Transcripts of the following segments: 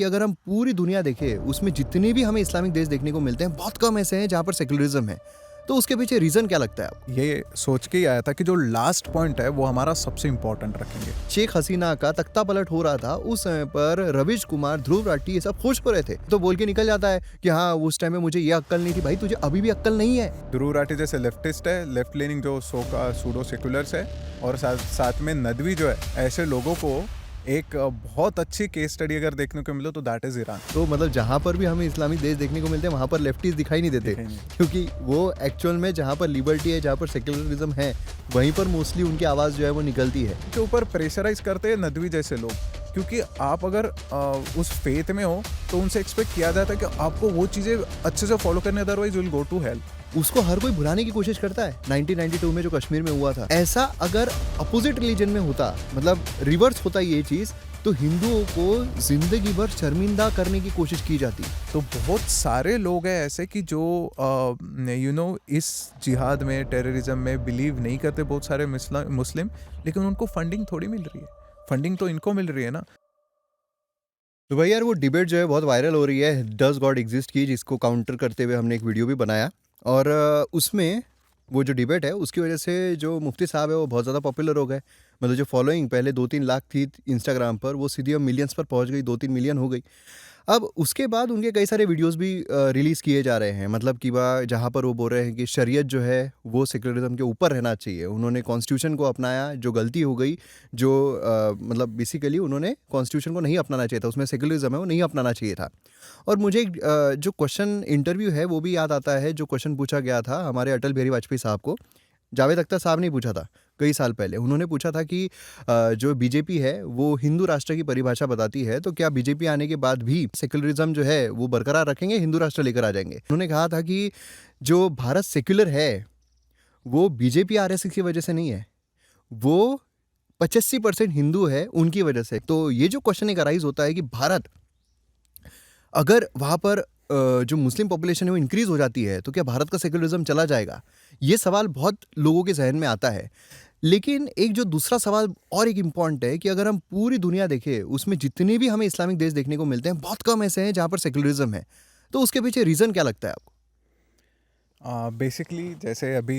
कि अगर हम पूरी दुनिया देखें, उसमें जितने भी हमें इस्लामिक देश देखने को मिलते हैं, बहुत कम ऐसे हैं जहाँ पर सेक्युलरिज्म है। तो उसके पीछे रीज़न क्या लगता है आपको? ये सोच के ही आया था कि जो लास्ट पॉइंट है वो हमारा सबसे इम्पोर्टेंट रखेंगे। शेख हसीना का तख्ता पलट हो रहा था, उस समय पर रवीश कुमार, ध्रुव राठी ये सब खुश हो रहे थे। तो बोल के निकल जाता है कि हाँ, उस टाइम में मुझे ये अक्ल नहीं थी। भाई तुझे अभी भी अक्ल नहीं है। ध्रुव राठी जैसे लेफ्टिस्ट है, लेफ्ट लेनिंग जो का सूडो सेकुलर्स है, और साथ में नदवी जो है, ऐसे लोगों को एक बहुत अच्छी केस स्टडी अगर देखने को मिले तो दैट इज ईरान। तो मतलब जहाँ पर भी हमें इस्लामिक देश देखने को मिलते हैं, वहाँ पर लेफ्टीज दिखाई नहीं देते, दिखाई नहीं। क्योंकि वो एक्चुअल में जहाँ पर लिबर्टी है, जहाँ पर सेक्युलरिज्म है, वहीं पर मोस्टली उनकी आवाज़ जो है वो निकलती है। के ऊपर प्रेशराइज करते हैं नदवी जैसे लोग, क्योंकि आप अगर उस फेथ में हो तो उनसे एक्सपेक्ट किया जाता है कि आपको वो चीज़ें अच्छे से फॉलो करने, otherwise will go to hell. उसको हर कोई भुलाने की कोशिश करता है। 1992 में जो कश्मीर में हुआ था, ऐसा अगर अपोजिट रिलीजन में होता, मतलब रिवर्स होता ये चीज़, तो हिंदुओं को जिंदगी भर शर्मिंदा करने की कोशिश की जाती। तो बहुत सारे लोग हैं ऐसे कि जो इस जिहाद में, टेररिज्म में बिलीव नहीं करते, बहुत सारे मुस्लिम, लेकिन उनको फंडिंग थोड़ी मिल रही है। फंडिंग तो इनको मिल रही है ना। तो भाई यार, वो डिबेट जो है बहुत वायरल हो रही है, डज गॉड एग्जिस्ट की, जिसको काउंटर करते हुए हमने एक वीडियो भी बनाया। और उसमें वो जो डिबेट है, उसकी वजह से जो मुफ्ती साहब है वो बहुत ज़्यादा पॉपुलर हो गए। मतलब जो फॉलोइंग पहले 2-3 लाख थी इंस्टाग्राम पर, वो सीधी अब मिलियंस पर पहुंच गई, 2-3 मिलियन हो गई। अब उसके बाद उनके कई सारे वीडियोस भी रिलीज़ किए जा रहे हैं, मतलब कि जहाँ पर वो बोल रहे हैं कि शरीयत जो है वो सेक्युलरिज्म के ऊपर रहना चाहिए। उन्होंने कॉन्स्टिट्यूशन को अपनाया, जो गलती हो गई, जो मतलब बेसिकली उन्होंने कॉन्स्टिट्यूशन को नहीं अपनाना चाहिए था, उसमें सेक्युलरिज्म है वो नहीं अपनाना चाहिए था। और मुझे जो क्वेश्चन इंटरव्यू है वो भी याद आता है, जो क्वेश्चन पूछा गया था हमारे अटल बिहारी वाजपेयी साहब को। जावेद अख्तर साहब ने पूछा था कई साल पहले। उन्होंने पूछा था कि जो बीजेपी है वो हिंदू राष्ट्र की परिभाषा बताती है, तो क्या बीजेपी आने के बाद भी सेक्युलरिज्म जो है वो बरकरार रखेंगे, हिंदू राष्ट्र लेकर आ जाएंगे? उन्होंने कहा था कि जो भारत सेक्युलर है वो बीजेपी आरएसएस की वजह से नहीं है, वो 85% हिंदू है उनकी वजह से। तो ये जो क्वेश्चन एक अराइज होता है कि भारत, अगर वहाँ पर जो मुस्लिम पॉपुलेशन है वो इंक्रीज हो जाती है, तो क्या भारत का सेक्युलरिज्म चला जाएगा? ये सवाल बहुत लोगों के जहन में आता है। लेकिन एक जो दूसरा सवाल और एक इम्पॉर्टेंट है कि अगर हम पूरी दुनिया देखें, उसमें जितने भी हमें इस्लामिक देश देखने को मिलते हैं, बहुत कम ऐसे हैं जहाँ पर सेक्युलरिज्म है। तो उसके पीछे रीज़न क्या लगता है आपको? बेसिकली जैसे अभी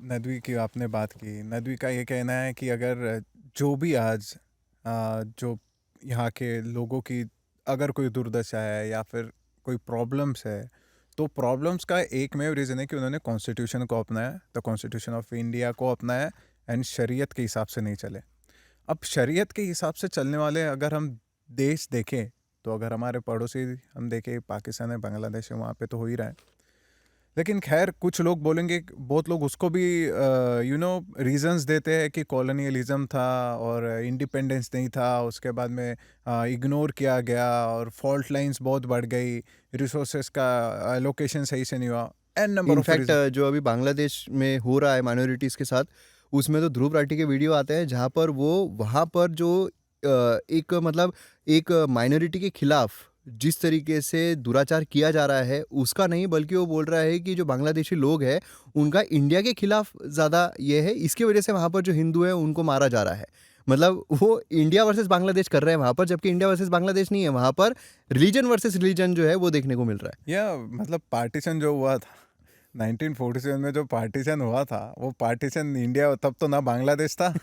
नदवी की आपने बात की, नदवी का ये कहना है कि अगर जो भी आज जो यहाँ के लोगों की अगर कोई दुर्दशा है या फिर कोई प्रॉब्लम्स है, तो प्रॉब्लम्स का एकमेव रीज़न है कि उन्होंने कॉन्स्टिट्यूशन को अपनाया, द कॉन्स्टिट्यूशन ऑफ इंडिया को अपनाया, एंड शरीयत के हिसाब से नहीं चले। अब शरीयत के हिसाब से चलने वाले अगर हम देश देखें, तो अगर हमारे पड़ोसी हम देखें, पाकिस्तान है, बांग्लादेश है, वहाँ पे तो हो ही रहा है। लेकिन खैर कुछ लोग बोलेंगे, बहुत लोग उसको भी रीजंस देते हैं कि कॉलोनियलिज्म था और इंडिपेंडेंस नहीं था, उसके बाद में इग्नोर किया गया और फॉल्ट लाइंस बहुत बढ़ गई, रिसोर्सेज का एलोकेशन सही से नहीं हुआ, an number of in fact reason. जो अभी बांग्लादेश में हो रहा है माइनॉरिटीज़ के साथ, उसमें तो ध्रुव राठी के वीडियो आते हैं जहाँ पर वो वहाँ पर जो एक मतलब एक माइनॉरिटी के खिलाफ जिस तरीके से दुराचार किया जा रहा है, उसका नहीं, बल्कि वो बोल रहा है कि जो बांग्लादेशी लोग हैं उनका इंडिया के खिलाफ ज़्यादा ये है, इसकी वजह से वहाँ पर जो हिंदू हैं उनको मारा जा रहा है। मतलब वो इंडिया वर्सेस बांग्लादेश कर रहे हैं वहाँ पर, जबकि इंडिया वर्सेस बांग्लादेश नहीं है, वहाँ पर रिलीजन वर्सेस रिलीजन जो है वो देखने को मिल रहा है। या मतलब पार्टीशन जो हुआ था 1947 में, जो पार्टीशन हुआ था, वो पार्टीशन इंडिया, तब तो ना बांग्लादेश था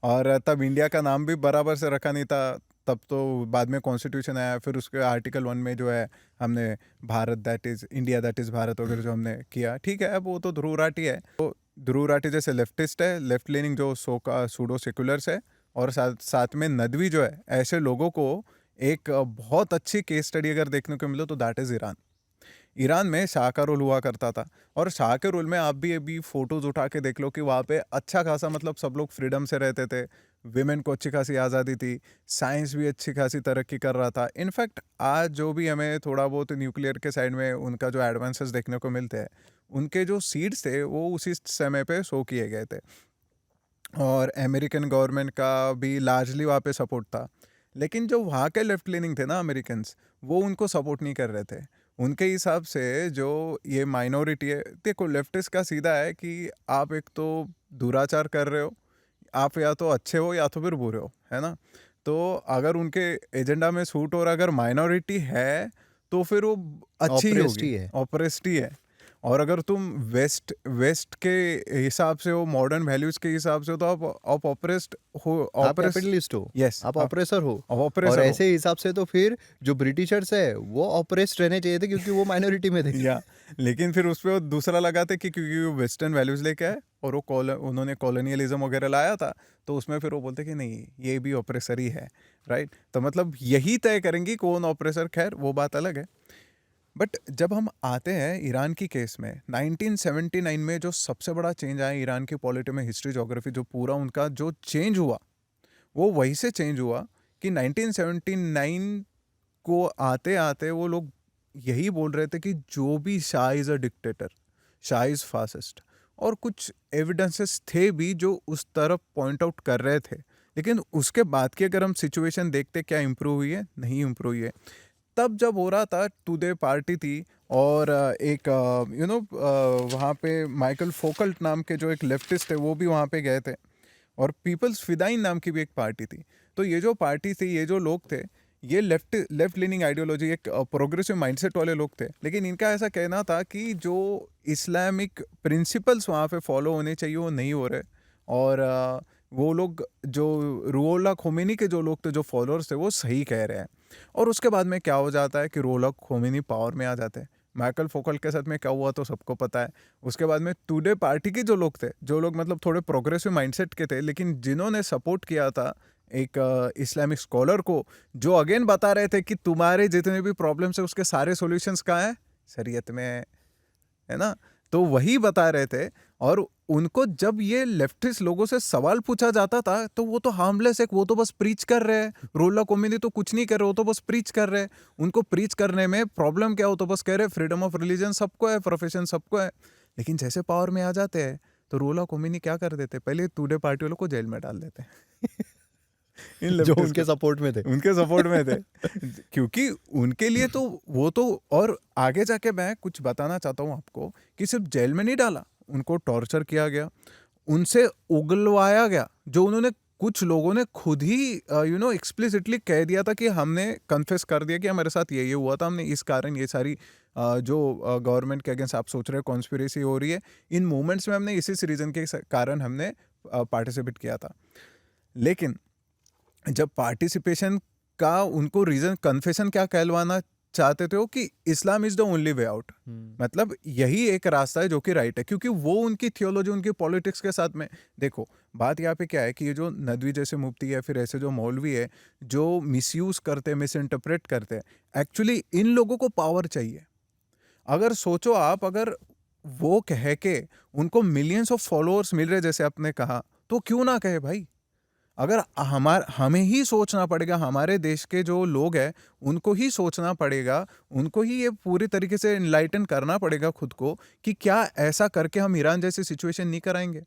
और तब इंडिया का नाम भी बराबर से रखा नहीं था। तब तो बाद में कॉन्स्टिट्यूशन आया, फिर उसके आर्टिकल 1 में जो है हमने Bharat that is India that is Bharat वगैरह जो हमने किया, ठीक है। अब वो तो ध्रुव राठी है, तो ध्रुव राठी जैसे लेफ्टिस्ट है, लेफ्ट लेनिंग जो का सूडो सेकुलर्स है, और साथ में नदवी जो है, ऐसे लोगों को एक बहुत अच्छी केस स्टडी अगर देखने को मिले तो दैट इज़ ईरान। ईरान में शाह का रूल हुआ करता था, और शाह के रूल में आप भी अभी फोटोज उठा के देख लो कि वहाँ पे अच्छा खासा, मतलब सब लोग फ्रीडम से रहते थे, विमेन को अच्छी खासी आज़ादी थी, साइंस भी अच्छी खासी तरक्की कर रहा था। इनफैक्ट आज जो भी हमें थोड़ा बहुत न्यूक्लियर के साइड में उनका जो एडवांसेस देखने को मिलते हैं, उनके जो सीड्स थे वो उसी समय पे शो किए गए थे, और अमेरिकन गवर्नमेंट का भी लार्जली वहाँ पे सपोर्ट था। लेकिन जो वहाँ के लेफ्ट लेनिंग थे ना अमेरिकन्स, वो उनको सपोर्ट नहीं कर रहे थे। उनके हिसाब से जो ये माइनॉरिटी है, देखो लेफ्टिस्ट का सीधा है कि आप एक तो दुराचार कर रहे हो, आप या तो अच्छे हो या तो फिर बुरे हो, है ना। तो अगर उनके एजेंडा में सूट और अगर माइनॉरिटी है तो फिर वो अच्छी ही ऑप्रेस्ड होगी, ही है। ऑप्रेस्ड ही है। और अगर तुम वेस्ट वेस्ट के हिसाब से हो, मॉडर्न वैल्यूज के हिसाब से हो, तो आप ऑप्रेस्ड हो, आप ऑप्रेस कैपिटलिस्ट हो, यस, आप आप ऑपरेसर हो। और ऑपरेसर हो। ऐसे हिसाब से तो फिर जो ब्रिटिशर्स है वो ऑपरेस्ड रहने चाहिए थे, क्योंकि वो माइनॉरिटी में थे। या लेकिन फिर उस पे वो दूसरा लगाते कि क्योंकि वो वेस्टर्न वैल्यूज लेके आए और वो उन्होंने कॉलोनियलिज्म वगैरह लाया था, तो उसमें फिर वो बोलते कि नहीं ये भी ऑपरेसर ही है, राइट। तो मतलब यही तय करेंगी कौन ऑपरेसर, खैर वो बात अलग है। बट जब हम आते हैं ईरान की केस में 1979 में जो सबसे बड़ा चेंज आया ईरान की पॉलिटी में, हिस्ट्री जोग्राफी जो पूरा उनका जो चेंज हुआ वो वहीं से चेंज हुआ कि 1979 को आते आते वो लोग यही बोल रहे थे कि जो भी Shah is a dictator, Shah is fascist, और कुछ एविडेंसेस थे भी जो उस तरफ पॉइंट आउट कर रहे थे। लेकिन उसके बाद की अगर हम सिचुएशन देखते क्या इम्प्रूव हुई है, नहीं इम्प्रूव हुई है। तब जब हो रहा था टुडे पार्टी थी और एक वहाँ पे माइकल फोकल्ट नाम के जो एक लेफ्टिस्ट है वो भी वहाँ पे गए थे, और पीपल्स फिदाइन नाम की भी एक पार्टी थी। तो ये जो पार्टी थी, ये जो लोग थे, ये लेफ्ट लीनिंग आइडियोलॉजी, एक प्रोग्रेसिव माइंडसेट वाले लोग थे। लेकिन इनका ऐसा कहना था कि जो इस्लामिक प्रिंसिपल्स वहाँ पे फॉलो होने चाहिए वो नहीं हो रहे, और वो लोग जो रुहोल्लाह खोमेनी के जो लोग थे, जो फॉलोअर्स थे, वो सही कह रहे हैं। और उसके बाद में क्या हो जाता है कि रुहोल्लाह खोमेनी पावर में आ जाते हैं। माइकल फोकल के साथ में क्या हुआ तो सबको पता है। उसके बाद में टुडे पार्टी के जो लोग थे, जो लोग मतलब थोड़े प्रोग्रेसिव माइंडसेट के थे, लेकिन जिन्होंने सपोर्ट किया था एक इस्लामिक स्कॉलर को, जो अगेन बता रहे थे कि तुम्हारे जितने भी प्रॉब्लम्स है उसके सारे सॉल्यूशंस कहाँ है, शरीयत में है ना। तो वही बता रहे थे। और उनको जब ये लेफ्टिस्ट लोगों से सवाल पूछा जाता था तो वो तो हार्मलेस है, वो तो बस प्रीच कर रहे हैं, रुहोल्लाह खोमेनी तो कुछ नहीं कर रहे, वो तो बस प्रीच कर रहे हैं। उनको प्रीच करने में प्रॉब्लम क्या हो, तो बस कह रहे फ्रीडम ऑफ रिलीजन सबको है, प्रोफेशन सबको है। लेकिन जैसे पावर में आ जाते हैं तो रुहोल्लाह खोमेनी क्या कर देते, पहले टुडे पार्टी वालों को जेल में डाल देते इन जो लेफ्टिस्ट उनके सपोर्ट में थे। उनके सपोर्ट में थे। क्योंकि उनके लिए तो वो तो, और आगे जाके मैं कुछ बताना चाहता हूँ आपको कि सिर्फ जेल में नहीं डाला, उनको टॉर्चर किया गया, उनसे उगलवाया गया। जो उन्होंने, कुछ लोगों ने खुद ही एक्सप्लिसिटली कह दिया था कि हमने कन्फेस कर दिया कि हमारे साथ ये हुआ था, हमने इस कारण ये सारी जो गवर्नमेंट के अगेंस्ट आप सोच रहे हो कॉन्स्पिरेसी हो रही है, इन मूवमेंट्स में हमने इसी रीजन के कारण हमने पार्टिसिपेट किया था। लेकिन जब पार्टिसिपेशन का उनको रीजन, कन्फेशन क्या कहलवाना चाहते थे वो कि Islam is the only way out, मतलब यही एक रास्ता है जो कि राइट है, क्योंकि वो उनकी थियोलॉजी, उनकी पॉलिटिक्स के साथ में। देखो बात यहाँ पे क्या है कि ये जो नदवी जैसे मुफ्ती है, फिर ऐसे जो मौलवी है जो मिसयूज करते हैं, मिस इंटरप्रेट करते हैं, एक्चुअली इन लोगों को पावर चाहिए। अगर सोचो आप, अगर वो कह के उनको मिलियंस ऑफ फॉलोअर्स मिल रहे जैसे आपने कहा, तो क्यों ना कहे भाई। अगर हमें ही सोचना पड़ेगा, हमारे देश के जो लोग हैं उनको ही सोचना पड़ेगा, उनको ही ये पूरी तरीके से इनलाइटन करना पड़ेगा खुद को कि क्या ऐसा करके हम ईरान जैसी सिचुएशन नहीं कराएंगे।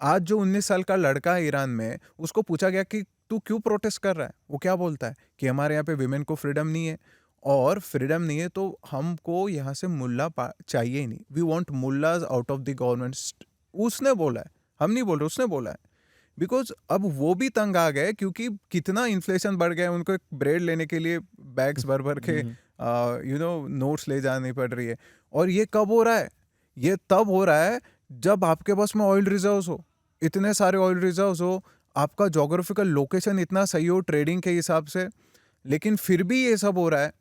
आज जो 19 साल का लड़का है ईरान में, उसको पूछा गया कि तू क्यों प्रोटेस्ट कर रहा है, वो क्या बोलता है कि हमारे यहाँ पे विमेन को फ्रीडम नहीं है, और फ्रीडम नहीं है तो हमको यहाँ से मुल्ला चाहिए ही नहीं, we want mullahs out of the government. उसने बोला है, हम नहीं बोल रहे, उसने बोला है। बिकॉज अब वो भी तंग आ गए क्योंकि कितना इन्फ्लेशन बढ़ गया है, उनको एक ब्रेड लेने के लिए बैग्स भर भर के नोट्स ले जानी पड़ रही है। और ये कब हो रहा है, ये तब हो रहा है जब आपके पास में ऑयल रिजर्व्स हो, इतने सारे ऑयल रिजर्व्स हो, आपका जोग्राफिकल लोकेशन इतना सही हो ट्रेडिंग के हिसाब से। लेकिन फिर भी ये सब हो रहा है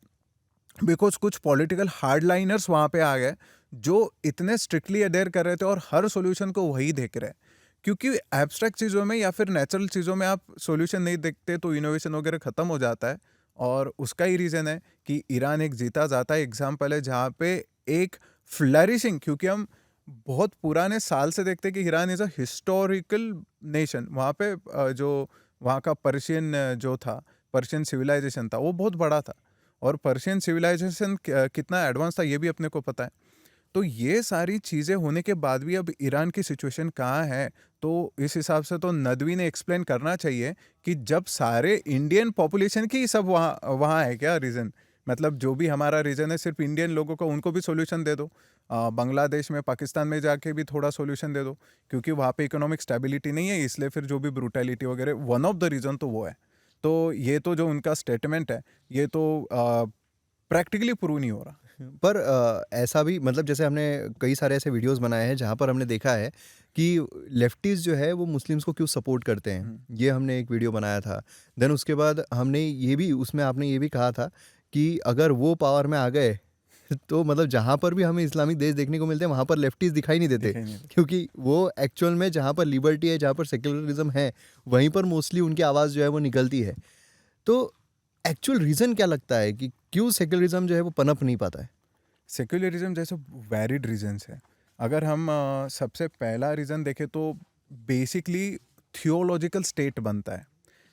बिकॉज कुछ पॉलिटिकल हार्डलाइनर्स वहाँ पे आ गए जो इतने स्ट्रिक्टली अडेयर कर रहे थे और हर सॉल्यूशन को वही देख रहे हैं। क्योंकि एब्स्ट्रैक्ट चीज़ों में या फिर नेचुरल चीज़ों में आप सॉल्यूशन नहीं देखते तो इनोवेशन वगैरह ख़त्म हो जाता है। और उसका ही रीज़न है कि ईरान एक जीता जाता है एग्जाम्पल है जहाँ पे एक फ्लरिशिंग, क्योंकि हम बहुत पुराने साल से देखते हैं कि Iran is a historical nation. वहाँ पे जो वहाँ का पर्शियन जो था, पर्शियन सिविलाइजेशन था, वो बहुत बड़ा था, और पर्शियन सिविलाइजेशन कितना एडवांस था ये भी अपने को पता है। तो ये सारी चीज़ें होने के बाद भी अब ईरान की सिचुएशन कहाँ है, तो इस हिसाब से तो नदवी ने एक्सप्लेन करना चाहिए कि जब सारे इंडियन पॉपुलेशन की सब वहाँ वहाँ है क्या रीज़न, मतलब जो भी हमारा रीजन है सिर्फ इंडियन लोगों का, उनको भी सोल्यूशन दे दो। बांग्लादेश में, पाकिस्तान में जाके भी थोड़ा सोल्यूशन दे दो, क्योंकि वहाँ पे इकोनॉमिक स्टेबिलिटी नहीं है, इसलिए फिर जो भी ब्रूटैलिटी वगैरह, वन ऑफ द रीज़न तो वो है। तो ये तो जो उनका स्टेटमेंट है ये तो प्रैक्टिकली प्रूव नहीं हो रहा। पर ऐसा भी मतलब जैसे हमने कई सारे ऐसे वीडियोस बनाए हैं जहाँ पर हमने देखा है कि लेफ्टिस्ट जो है वो मुस्लिम्स को क्यों सपोर्ट करते हैं, ये हमने एक वीडियो बनाया था। देन उसके बाद हमने ये भी उसमें आपने ये भी कहा था कि अगर वो पावर में आ गए तो मतलब जहाँ पर भी हमें इस्लामिक देश देखने को मिलते हैं वहाँ पर लेफ्टिस्ट दिखाई नहीं देते, दिखाई नहीं देते। क्योंकि वो एक्चुअल में जहाँ पर लिबर्टी है, जहाँ पर सेक्युलरिज्म है, वहीं पर मोस्टली उनकी आवाज़ जो है वो निकलती है। तो एक्चुअल रीज़न क्या लगता है कि क्यों सेक्युलरिज्म जो है वो पनप नहीं पाता है? सेक्युलरिज्म जैसे वैरिड रीजंस है। अगर हम सबसे पहला रीज़न देखें तो बेसिकली थियोलॉजिकल स्टेट बनता है।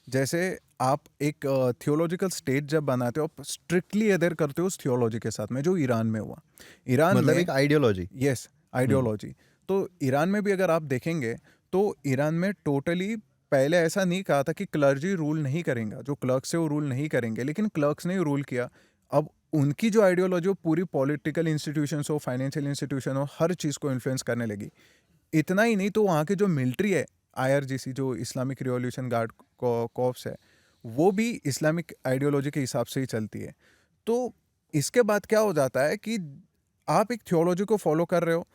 जैसे आप एक थियोलॉजिकल स्टेट जब बनाते हो आप स्ट्रिक्टली अडेयर करते हो उस थियोलॉजी के साथ में, जो ईरान में हुआ। ईरान मतलब में एक आइडियोलॉजी। Yes, ideology. तो ईरान में भी अगर आप देखेंगे तो ईरान में टोटली पहले ऐसा नहीं कहा था कि क्लर्जी रूल नहीं करेंगे, जो क्लर्क्स है वो रूल नहीं करेंगे, लेकिन क्लर्क्स ने रूल किया। अब उनकी जो आइडियोलॉजी वो पूरी पॉलिटिकल इंस्टीट्यूशंस हो, फाइनेंशियल इंस्टीट्यूशन हो, हर चीज़ को इन्फ्लुएंस करने लगी। इतना ही नहीं तो वहाँ के जो मिलिट्री है, आईआरजीसी जो इस्लामिक रिवॉल्यूशन गार्ड कॉर्प्स है, वो भी इस्लामिक आइडियोलॉजी के हिसाब से ही चलती है। तो इसके बाद क्या हो जाता है कि आप एक थियोलॉजी को फॉलो कर रहे हो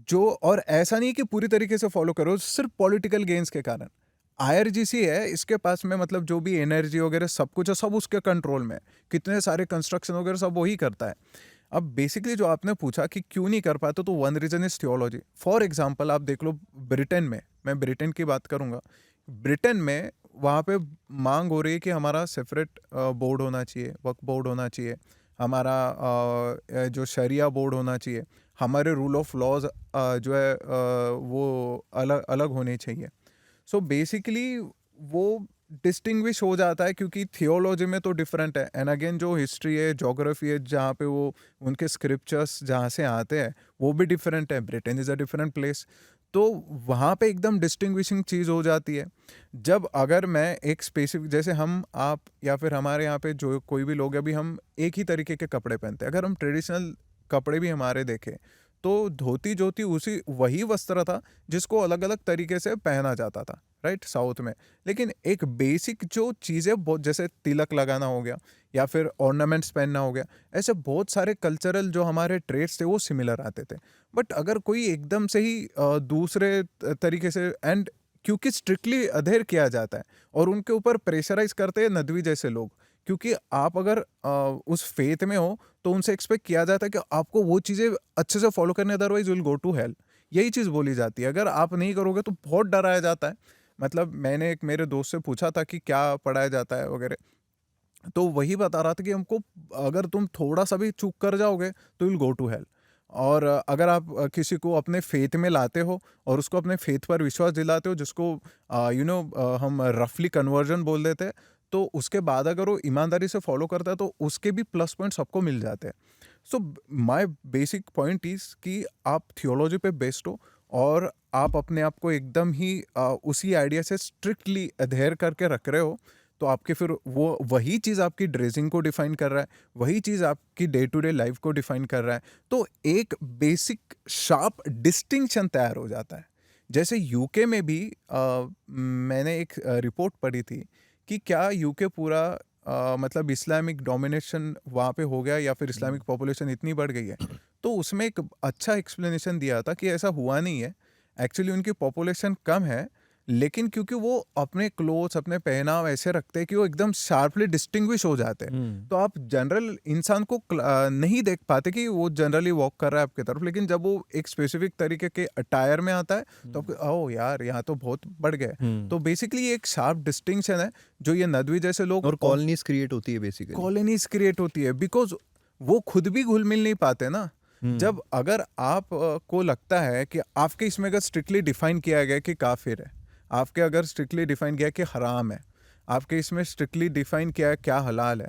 जो, और ऐसा नहीं कि पूरी तरीके से फॉलो करो सिर्फ पॉलिटिकल गेन्स के कारण। आईआरजीसी है, इसके पास में मतलब जो भी एनर्जी वगैरह सब कुछ है, सब उसके कंट्रोल में है। कितने सारे कंस्ट्रक्शन वगैरह सब वही करता है। अब बेसिकली जो आपने पूछा कि क्यों नहीं कर पाते, तो one reason is theology. For example आप देख लो ब्रिटेन में, मैं ब्रिटेन की बात करूंगा। ब्रिटेन में वहाँ पे मांग हो रही है कि हमारा सेपरेट बोर्ड होना चाहिए, वक्फ बोर्ड होना चाहिए, हमारा जो शरिया बोर्ड होना चाहिए, हमारे रूल ऑफ लॉज जो है वो अलग अलग होने चाहिए। सो बेसिकली वो डिस्टिंग्विश हो जाता है क्योंकि थियोलॉजी में तो डिफरेंट है, एंड अगेन जो हिस्ट्री है, जोग्राफी है, जहाँ पे वो उनके स्क्रिप्चर्स जहाँ से आते हैं वो भी डिफरेंट है। Britain is a different place. तो वहाँ पे एकदम डिस्टिंग्विशिंग चीज़ हो जाती है। जब अगर मैं एक स्पेसिफिक, जैसे हम आप या फिर हमारे यहाँ पे जो कोई भी लोग हैं, अभी हम एक ही तरीके के कपड़े पहनते हैं। अगर हम ट्रेडिशनल कपड़े भी हमारे देखें तो धोती जोती उसी वही वस्त्र था जिसको अलग अलग तरीके से पहना जाता था, राइट, साउथ में। लेकिन एक बेसिक जो चीज़ें बहुत, जैसे तिलक लगाना हो गया या फिर ऑर्नामेंट्स पहनना हो गया, ऐसे बहुत सारे कल्चरल जो हमारे ट्रेड्स थे वो सिमिलर आते थे। बट अगर कोई एकदम से ही दूसरे तरीके से, एंड क्योंकि स्ट्रिक्टली अधेर किया जाता है और उनके ऊपर प्रेशराइज करते हैं नदवी जैसे लोग, क्योंकि आप अगर उस फेथ में हो तो उनसे एक्सपेक्ट किया जाता है कि आपको वो चीज़ें अच्छे से फॉलो करने, otherwise will go to hell. यही चीज़ बोली जाती है। अगर आप नहीं करोगे तो बहुत डराया जाता है। मतलब मैंने एक मेरे दोस्त से पूछा था कि क्या पढ़ाया जाता है वगैरह, तो वही बता रहा था कि हमको अगर तुम थोड़ा सा भी चूक कर जाओगे तो विल गो टू हेल। और अगर आप किसी को अपने फेथ में लाते हो और उसको अपने फेथ पर विश्वास दिलाते हो, जिसको हम रफली कन्वर्जन बोल देते हैं, तो उसके बाद अगर वो ईमानदारी से फॉलो करता है तो उसके भी प्लस पॉइंट सबको मिल जाते हैं। So my basic point is कि आप थियोलॉजी पे बेस्ड हो और आप अपने आप को एकदम ही उसी आइडिया से स्ट्रिक्टली अधेर करके रख रहे हो, तो आपके फिर वो वही चीज़ आपकी ड्रेसिंग को डिफाइन कर रहा है, वही चीज़ आपकी डे टू डे लाइफ को डिफाइन कर रहा है। तो एक बेसिक शार्प डिस्टिंक्शन तैयार हो जाता है। जैसे यूके में भी मैंने एक रिपोर्ट पढ़ी थी कि क्या यूके पूरा मतलब इस्लामिक डोमिनेशन वहाँ पे हो गया या फिर इस्लामिक पॉपुलेशन इतनी बढ़ गई है। तो उसमें एक अच्छा एक्सप्लेनेशन दिया था कि ऐसा हुआ नहीं है। एक्चुअली उनकी पॉपुलेशन कम है, लेकिन क्योंकि वो अपने क्लोथ्स, अपने पहनाव ऐसे रखते हैं कि वो एकदम शार्पली डिस्टिंग्विश हो जाते हैं। तो आप जनरल इंसान को नहीं देख पाते कि वो जनरली वॉक कर रहा है आपकी तरफ, लेकिन जब वो एक स्पेसिफिक तरीके के अटायर में आता है तो आपको ओह यार यहाँ तो बहुत बढ़ गए। तो बेसिकली एक शार्प डिस्टिंक्शन है जो ये नदवी जैसे लोग, और कॉलोनीज क्रिएट होती है बेसिकली। कॉलोनीज क्रिएट होती है बिकॉज वो खुद भी घुल मिल नहीं पाते ना। जब अगर आप को लगता है कि आपके इसमें अगर स्ट्रिक्टली डिफाइन किया गया कि काफिर है, आपके अगर स्ट्रिक्टली डिफाइन किया कि हराम है, आपके इसमें स्ट्रिक्टली डिफाइन किया है क्या हलाल है,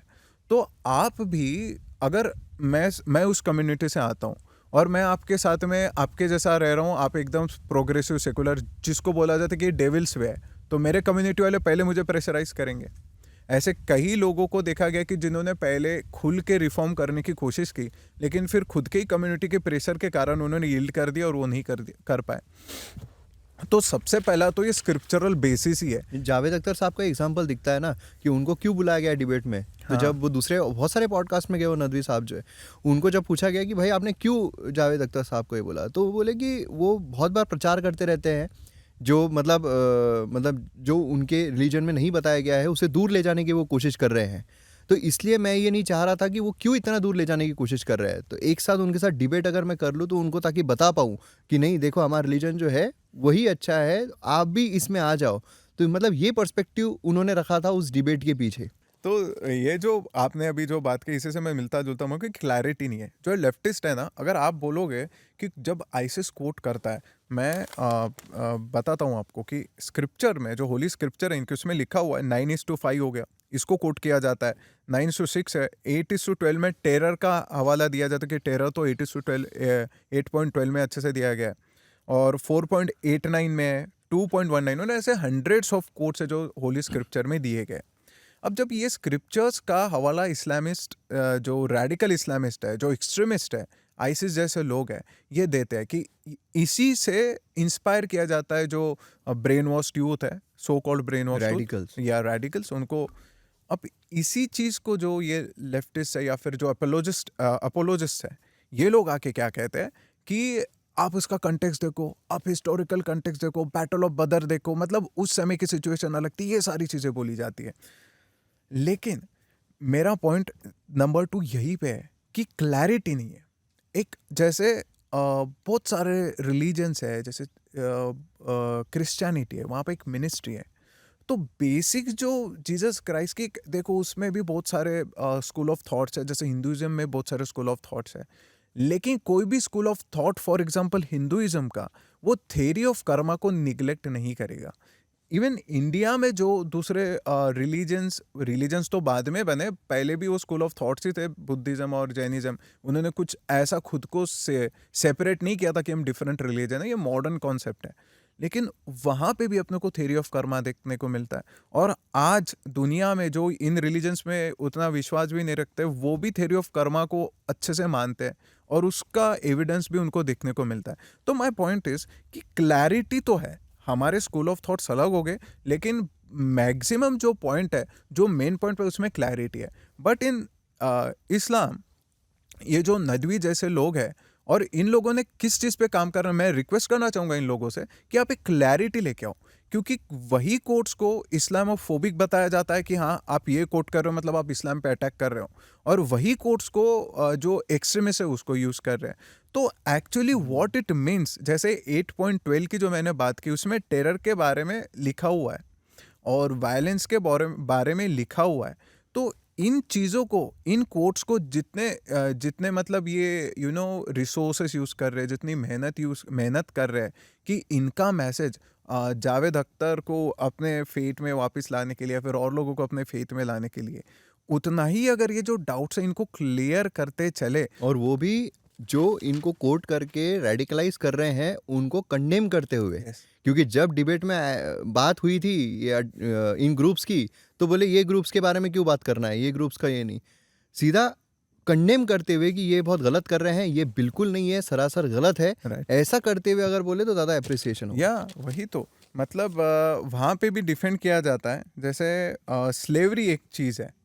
तो आप भी, अगर मैं उस कम्युनिटी से आता हूँ और मैं आपके साथ में आपके जैसा रह रहा हूँ, आप एकदम प्रोग्रेसिव सेकुलर जिसको बोला जाता है कि डेविल्स वे है, तो मेरे कम्युनिटी वाले पहले मुझे प्रेशराइज करेंगे। ऐसे कई लोगों को देखा गया कि जिन्होंने पहले खुल के रिफॉर्म करने की कोशिश की, लेकिन फिर खुद के ही कम्युनिटी के प्रेशर के कारण उन्होंने यील्ड कर दिया और वो नहीं कर पाए। तो सबसे पहला तो ये स्क्रिप्चरल बेसिस ही है। जावेद अख्तर साहब का एग्जाम्पल दिखता है ना कि उनको क्यों बुलाया गया डिबेट में। तो हाँ। जब वो दूसरे बहुत सारे पॉडकास्ट में गए, वो नदवी साहब जो है, उनको जब पूछा गया कि भाई आपने क्यों जावेद अख्तर साहब को ये बोला, तो वो बोले कि वो बहुत बार प्रचार करते रहते हैं जो मतलब जो उनके रिलीजन में नहीं बताया गया है उसे दूर ले जाने की वो कोशिश कर रहे हैं। तो इसलिए मैं ये नहीं चाह रहा था कि वो क्यों इतना दूर ले जाने की कोशिश कर रहे हैं। तो एक साथ उनके साथ डिबेट अगर मैं कर लूँ तो उनको, ताकि बता पाऊँ कि नहीं देखो हमारा रिलीजन जो है वही अच्छा है, आप भी इसमें आ जाओ। तो मतलब ये पर्सपेक्टिव उन्होंने रखा था उस डिबेट के पीछे। तो ये जो आपने अभी जो बात की, इसी से मैं मिलता जुलता हूँ कि क्लैरिटी नहीं है। जो लेफ्टिस्ट है ना, अगर आप बोलोगे कि जब आइसिस कोट करता है, मैं बताता हूँ आपको कि स्क्रिप्चर में जो होली स्क्रिप्चर है इनके, उसमें लिखा हुआ है 9:5 हो गया, इसको कोट किया जाता है। 9:6 है। 8:12 में टेरर का हवाला दिया जाता है कि टेरर तो 8:12 8.12 में अच्छे से दिया गया है। और 4.89 में, 2.19 में, ऐसे हंड्रेड्स ऑफ कोट्स है जो होली स्क्रिप्चर में दिए गए। अब जब ये स्क्रिप्चर्स का हवाला इस्लामिस्ट, जो रेडिकल इस्लामिस्ट है, जो एक्सट्रीमिस्ट है, आइसिस जैसे लोग हैं, ये देते हैं कि इसी से इंस्पायर किया जाता है जो ब्रेन वॉश्ड यूथ है, so called brain washed radicals. या रेडिकल्स, उनको। अब इसी चीज़ को जो ये लेफ्टिस्ट है या फिर जो अपोलोजिस्ट है, ये लोग आके क्या कहते हैं कि आप इसका कंटेक्स्ट देखो, आप हिस्टोरिकल कंटेक्स्ट देखो, बैटल ऑफ बदर देखो, मतलब उस समय की सिचुएशन अलग थी, ये सारी चीज़ें बोली जाती है। लेकिन मेरा पॉइंट नंबर 2 यही पे है कि क्लैरिटी नहीं है। एक जैसे बहुत सारे रिलीजन्स है, जैसे क्रिश्चियनिटी है, वहाँ पे एक मिनिस्ट्री है। तो बेसिक जो जीसस क्राइस्ट की, देखो उसमें भी बहुत सारे स्कूल ऑफ थॉट्स है, जैसे हिंदुइज्म में बहुत सारे स्कूल ऑफ थॉट्स है। लेकिन कोई भी school of thought, for example Hinduism का, वो थ्योरी ऑफ कर्मा को निग्लेक्ट नहीं करेगा। इवन इंडिया में जो दूसरे रिलीजन्स तो बाद में बने, पहले भी वो स्कूल ऑफ थॉट्स ही थे, बुद्धिज्म और जैनिज्म। उन्होंने कुछ ऐसा खुद को सेपरेट नहीं किया था कि हम डिफरेंट रिलीजन है, ये मॉडर्न कॉन्सेप्ट है। लेकिन वहाँ पे भी अपने को थ्योरी ऑफ कर्मा देखने को मिलता है। और आज दुनिया में जो इन रिलीजन्स में उतना विश्वास भी नहीं रखते, वो भी थ्योरी ऑफ कर्मा को अच्छे से मानते हैं, और उसका एविडेंस भी उनको देखने को मिलता है। तो माय पॉइंट इज कि क्लैरिटी तो है, हमारे स्कूल ऑफ थॉट्स अलग हो गए, लेकिन मैक्सिमम जो पॉइंट है, जो मेन पॉइंट पे, उसमें क्लैरिटी है। बट इन इस्लाम, ये जो नदवी जैसे लोग हैं, और इन लोगों ने किस चीज़ पे काम कर रहे हैं, मैं रिक्वेस्ट करना चाहूँगा इन लोगों से कि आप एक क्लैरिटी लेके आओ। क्योंकि वही कोट्स को इस्लामोफोबिक बताया जाता है कि हाँ आप ये कोट कर रहे हो मतलब आप इस्लाम पे अटैक कर रहे हो, और वही कोट्स को जो एक्सट्रीमिस्ट है उसको यूज़ कर रहे हैं। तो एक्चुअली व्हाट इट मीन्स, जैसे 8.12 की जो मैंने बात की, उसमें टेरर के बारे में लिखा हुआ है और वायलेंस के बारे में लिखा हुआ है। तो इन चीज़ों को, इन कोट्स को जितने मतलब ये रिसोर्सेस यूज़ कर रहे हैं, जितनी मेहनत कर रहे हैं कि इनका मैसेज जावेद अख्तर को अपने फेथ में वापस लाने के लिए, या फिर और लोगों को अपने फेथ में लाने के लिए, उतना ही अगर ये जो डाउट्स है इनको क्लियर करते चले, और वो भी जो इनको कोट करके रेडिकलाइज कर रहे हैं उनको कंडेम करते हुए। Yes. क्योंकि जब डिबेट में बात हुई थी ये इन ग्रुप्स की, तो बोले ये ग्रुप्स के बारे में क्यों बात करना है, ये ग्रुप्स का ये नहीं, सीधा कंडेम करते हुए कि ये बहुत गलत कर रहे हैं, ये बिल्कुल नहीं है, सरासर गलत है। Right. ऐसा करते हुए अगर बोले तो ज़्यादा अप्रिसिएशन हो। या वही तो मतलब वहाँ पे भी डिफेंड किया जाता है। जैसे स्लेवरी एक चीज़ है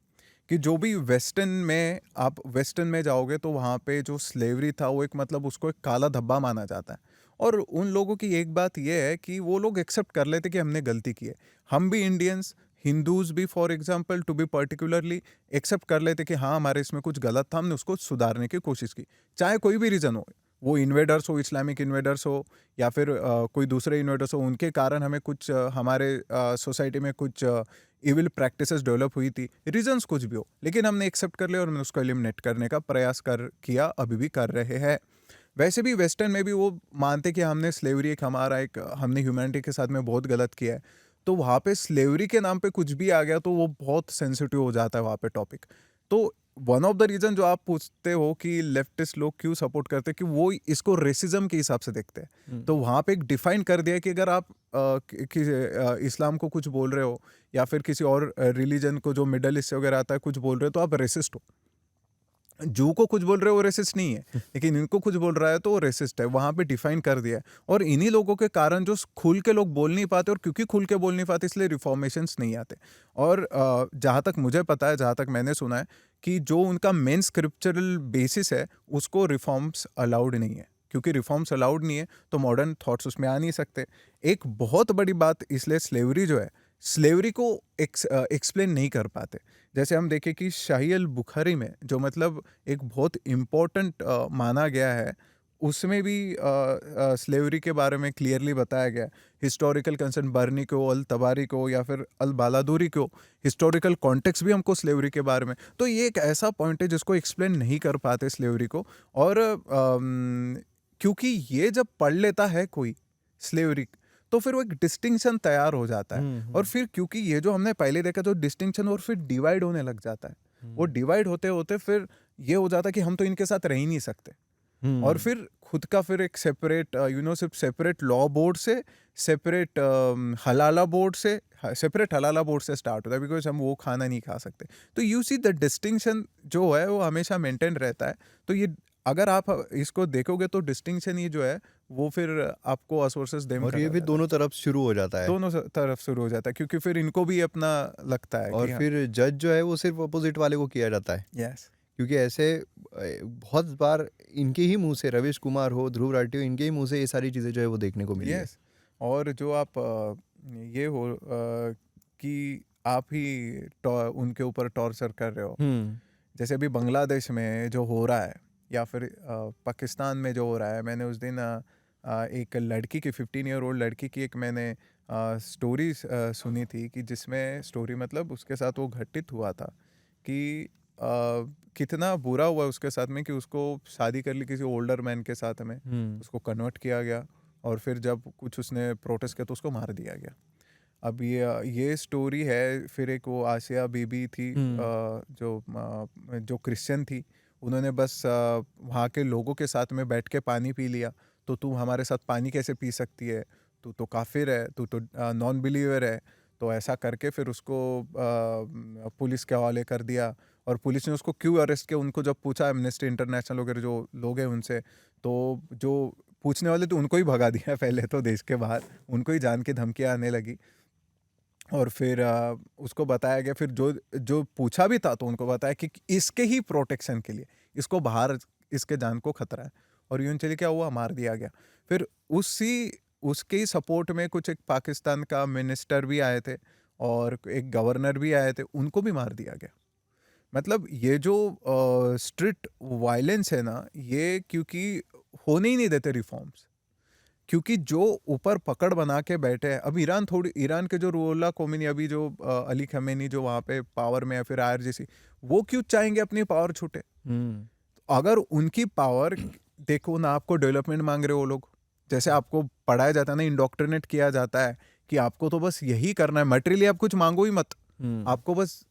कि जो भी आप वेस्टर्न में जाओगे तो वहाँ पे जो स्लेवरी था वो एक मतलब उसको एक काला धब्बा माना जाता है। और उन लोगों की एक बात ये है कि वो लोग एक्सेप्ट कर लेते कि हमने गलती की है। हम भी इंडियंस, हिंदूज भी for example to be particularly accept कर लेते कि हाँ हमारे इसमें कुछ गलत था, हमने उसको सुधारने की कोशिश की, चाहे कोई भी रीज़न हो। वो इन्वेडर्स हो, इस्लामिक इन्वेडर्स हो, या फिर कोई दूसरे इन्वेडर्स हो, उनके कारण हमें कुछ हमारे सोसाइटी में कुछ इविल प्रैक्टिसेस डेवलप हुई थी, रीजंस कुछ भी हो, लेकिन हमने एक्सेप्ट कर लिया और हमने उसको एलिमिनेट करने का प्रयास किया, अभी भी कर रहे हैं। वैसे भी वेस्टर्न में भी वो मानते कि हमने स्लेवरी हमने ह्यूमैनिटी के साथ में बहुत गलत किया है। तो वहाँ पे स्लेवरी के नाम पे कुछ भी आ गया तो वो बहुत सेंसिटिव हो जाता है वहाँ पे टॉपिक। तो वन ऑफ द रीजन जो आप पूछते हो कि लेफ्टिस्ट लोग क्यों सपोर्ट करते हैं, कि वो इसको रेसिज्म के हिसाब से देखते हैं। तो वहाँ पे एक डिफाइन कर दिया कि अगर आप इस्लाम को कुछ बोल रहे हो, या फिर किसी और रिलीजन को जो मिडल ईस्ट से वगैरह आता है कुछ बोल रहे हो, तो आप रेसिस्ट हो। जू को कुछ बोल रहे हो वो रेसिस्ट नहीं है, लेकिन इनको कुछ बोल रहा है तो वो रेसिस्ट है, वहां पे डिफाइन कर दिया है। और इन्हीं लोगों के कारण जो खुल के लोग बोल नहीं पाते, और क्योंकि खुल के बोल नहीं पाते इसलिए रिफॉर्मेशंस नहीं आते। और जहाँ तक मुझे पता है, जहाँ तक मैंने सुना है, कि जो उनका मेन स्क्रिप्चरल बेसिस है उसको रिफॉर्म्स अलाउड नहीं है। क्योंकि रिफॉर्म्स अलाउड नहीं है तो मॉडर्न थॉट्स उसमें आ नहीं सकते। एक बहुत बड़ी बात इसलिए स्लेवरी जो है, स्लेवरी को एक्सप्लेन नहीं कर पाते। जैसे हम देखें कि शाही अल बुखारी में जो मतलब एक बहुत इम्पोर्टेंट माना गया है, उसमें भी स्लेवरी के बारे में क्लियरली बताया गया है। हिस्टोरिकल कंसर्न बर्नी को, अल तबारी को या फिर अल बालादूरी को, हिस्टोरिकल कॉन्टेक्स्ट भी हमको स्लेवरी के बारे में। तो ये एक ऐसा पॉइंट है जिसको एक्सप्लेन नहीं कर पाते स्लेवरी को। और क्योंकि ये जब पढ़ लेता है कोई स्लेवरी, तो फिर वो एक डिस्टिंक्शन तैयार हो जाता है। और फिर क्योंकि ये जो हमने पहले देखा जो डिस्टिंक्शन, और फिर डिवाइड होने लग जाता है। वो डिवाइड होते होते फिर ये हो जाता है कि हम तो इनके साथ रह ही नहीं सकते। और फिर खुद का फिर एक सेपरेट सिर्फ सेपरेट लॉ बोर्ड से, सेपरेट हलाला बोर्ड से, सेपरेट हलाला बोर्ड से स्टार्ट होता है, बिकॉज हम वो खाना नहीं खा सकते। तो यू सी द डिस्टिंक्शन जो है वो हमेशा मेंटेन रहता है। तो ये अगर आप इसको देखोगे तो डिस्टिंक्शन ये जो है वो फिर आपको असोर्सेस देम और करा ये भी जाता है। दोनों तरफ शुरू हो जाता है। दोनों तरफ शुरू हो जाता है, क्योंकि फिर इनको भी अपना लगता है और कि हाँ, फिर जज जो है वो सिर्फ अपोजिट वाले को किया जाता है, यस क्योंकि ऐसे बहुत बार इनके ही मुंह से, रवीश कुमार हो, ध्रुव राठी हो, इनके ही मुंह से ये सारी चीज़ें जो है वो देखने को मिली है। यस। और जो आप ये हो कि आप ही उनके ऊपर टॉर्चर कर रहे हो, जैसे अभी बांग्लादेश में जो हो रहा है, या फिर पाकिस्तान में जो हो रहा है। मैंने उस दिन एक लड़की की 15 ईयर ओल्ड लड़की की एक मैंने स्टोरी सुनी थी, कि जिसमें स्टोरी मतलब उसके साथ वो घटित हुआ था कि कितना बुरा हुआ उसके साथ में, कि उसको शादी कर ली किसी ओल्डर मैन के साथ में, उसको कन्वर्ट किया गया, और फिर जब कुछ उसने प्रोटेस्ट किया तो उसको मार दिया गया। अब ये स्टोरी है। फिर एक वो आसिया बीबी थी, जो क्रिश्चियन थी। उन्होंने बस वहाँ के लोगों के साथ में बैठ के पानी पी लिया। तो तू हमारे साथ पानी कैसे पी सकती है, तू तो काफिर है, तू तो नॉन बिलीवर है। तो ऐसा करके फिर उसको पुलिस के हवाले कर दिया। और पुलिस ने उसको क्यों अरेस्ट किया, उनको जब पूछा एमनेस्टी इंटरनेशनल वगैरह जो लोग हैं उनसे, तो जो पूछने वाले तो उनको ही भगा दिया पहले तो देश के बाहर, उनको ही जान की धमकियाँ आने लगी। और फिर उसको बताया गया, फिर जो जो पूछा भी था तो उनको बताया कि इसके ही प्रोटेक्शन के लिए इसको बाहर, इसके जान को खतरा है। और यूं चलिए क्या हुआ, मार दिया गया। फिर उसके ही सपोर्ट में कुछ एक पाकिस्तान का मिनिस्टर भी आए थे, और एक गवर्नर भी आए थे, उनको भी मार दिया गया। मतलब ये जो स्ट्रिक्ट वायलेंस है ना, ये क्योंकि होने ही नहीं देते रिफॉर्म्स, क्योंकि जो ऊपर पकड़ बना के बैठे हैं। अब ईरान के जो रुहोल्लाह खोमेनी, अभी जो अली खमेनी जो वहाँ पे पावर में है, फिर IRGC, वो क्यों चाहेंगे अपनी पावर छूटे? अगर उनकी पावर, देखो ना, आपको डेवलपमेंट मांग रहे हो वो लोग, जैसे आपको पढ़ाया जाता है ना, इंडोक्ट्रिनेट किया जाता है कि आपको तो बस यही करना है, मटेरियली आप कुछ मांगो ही मत, आपको बस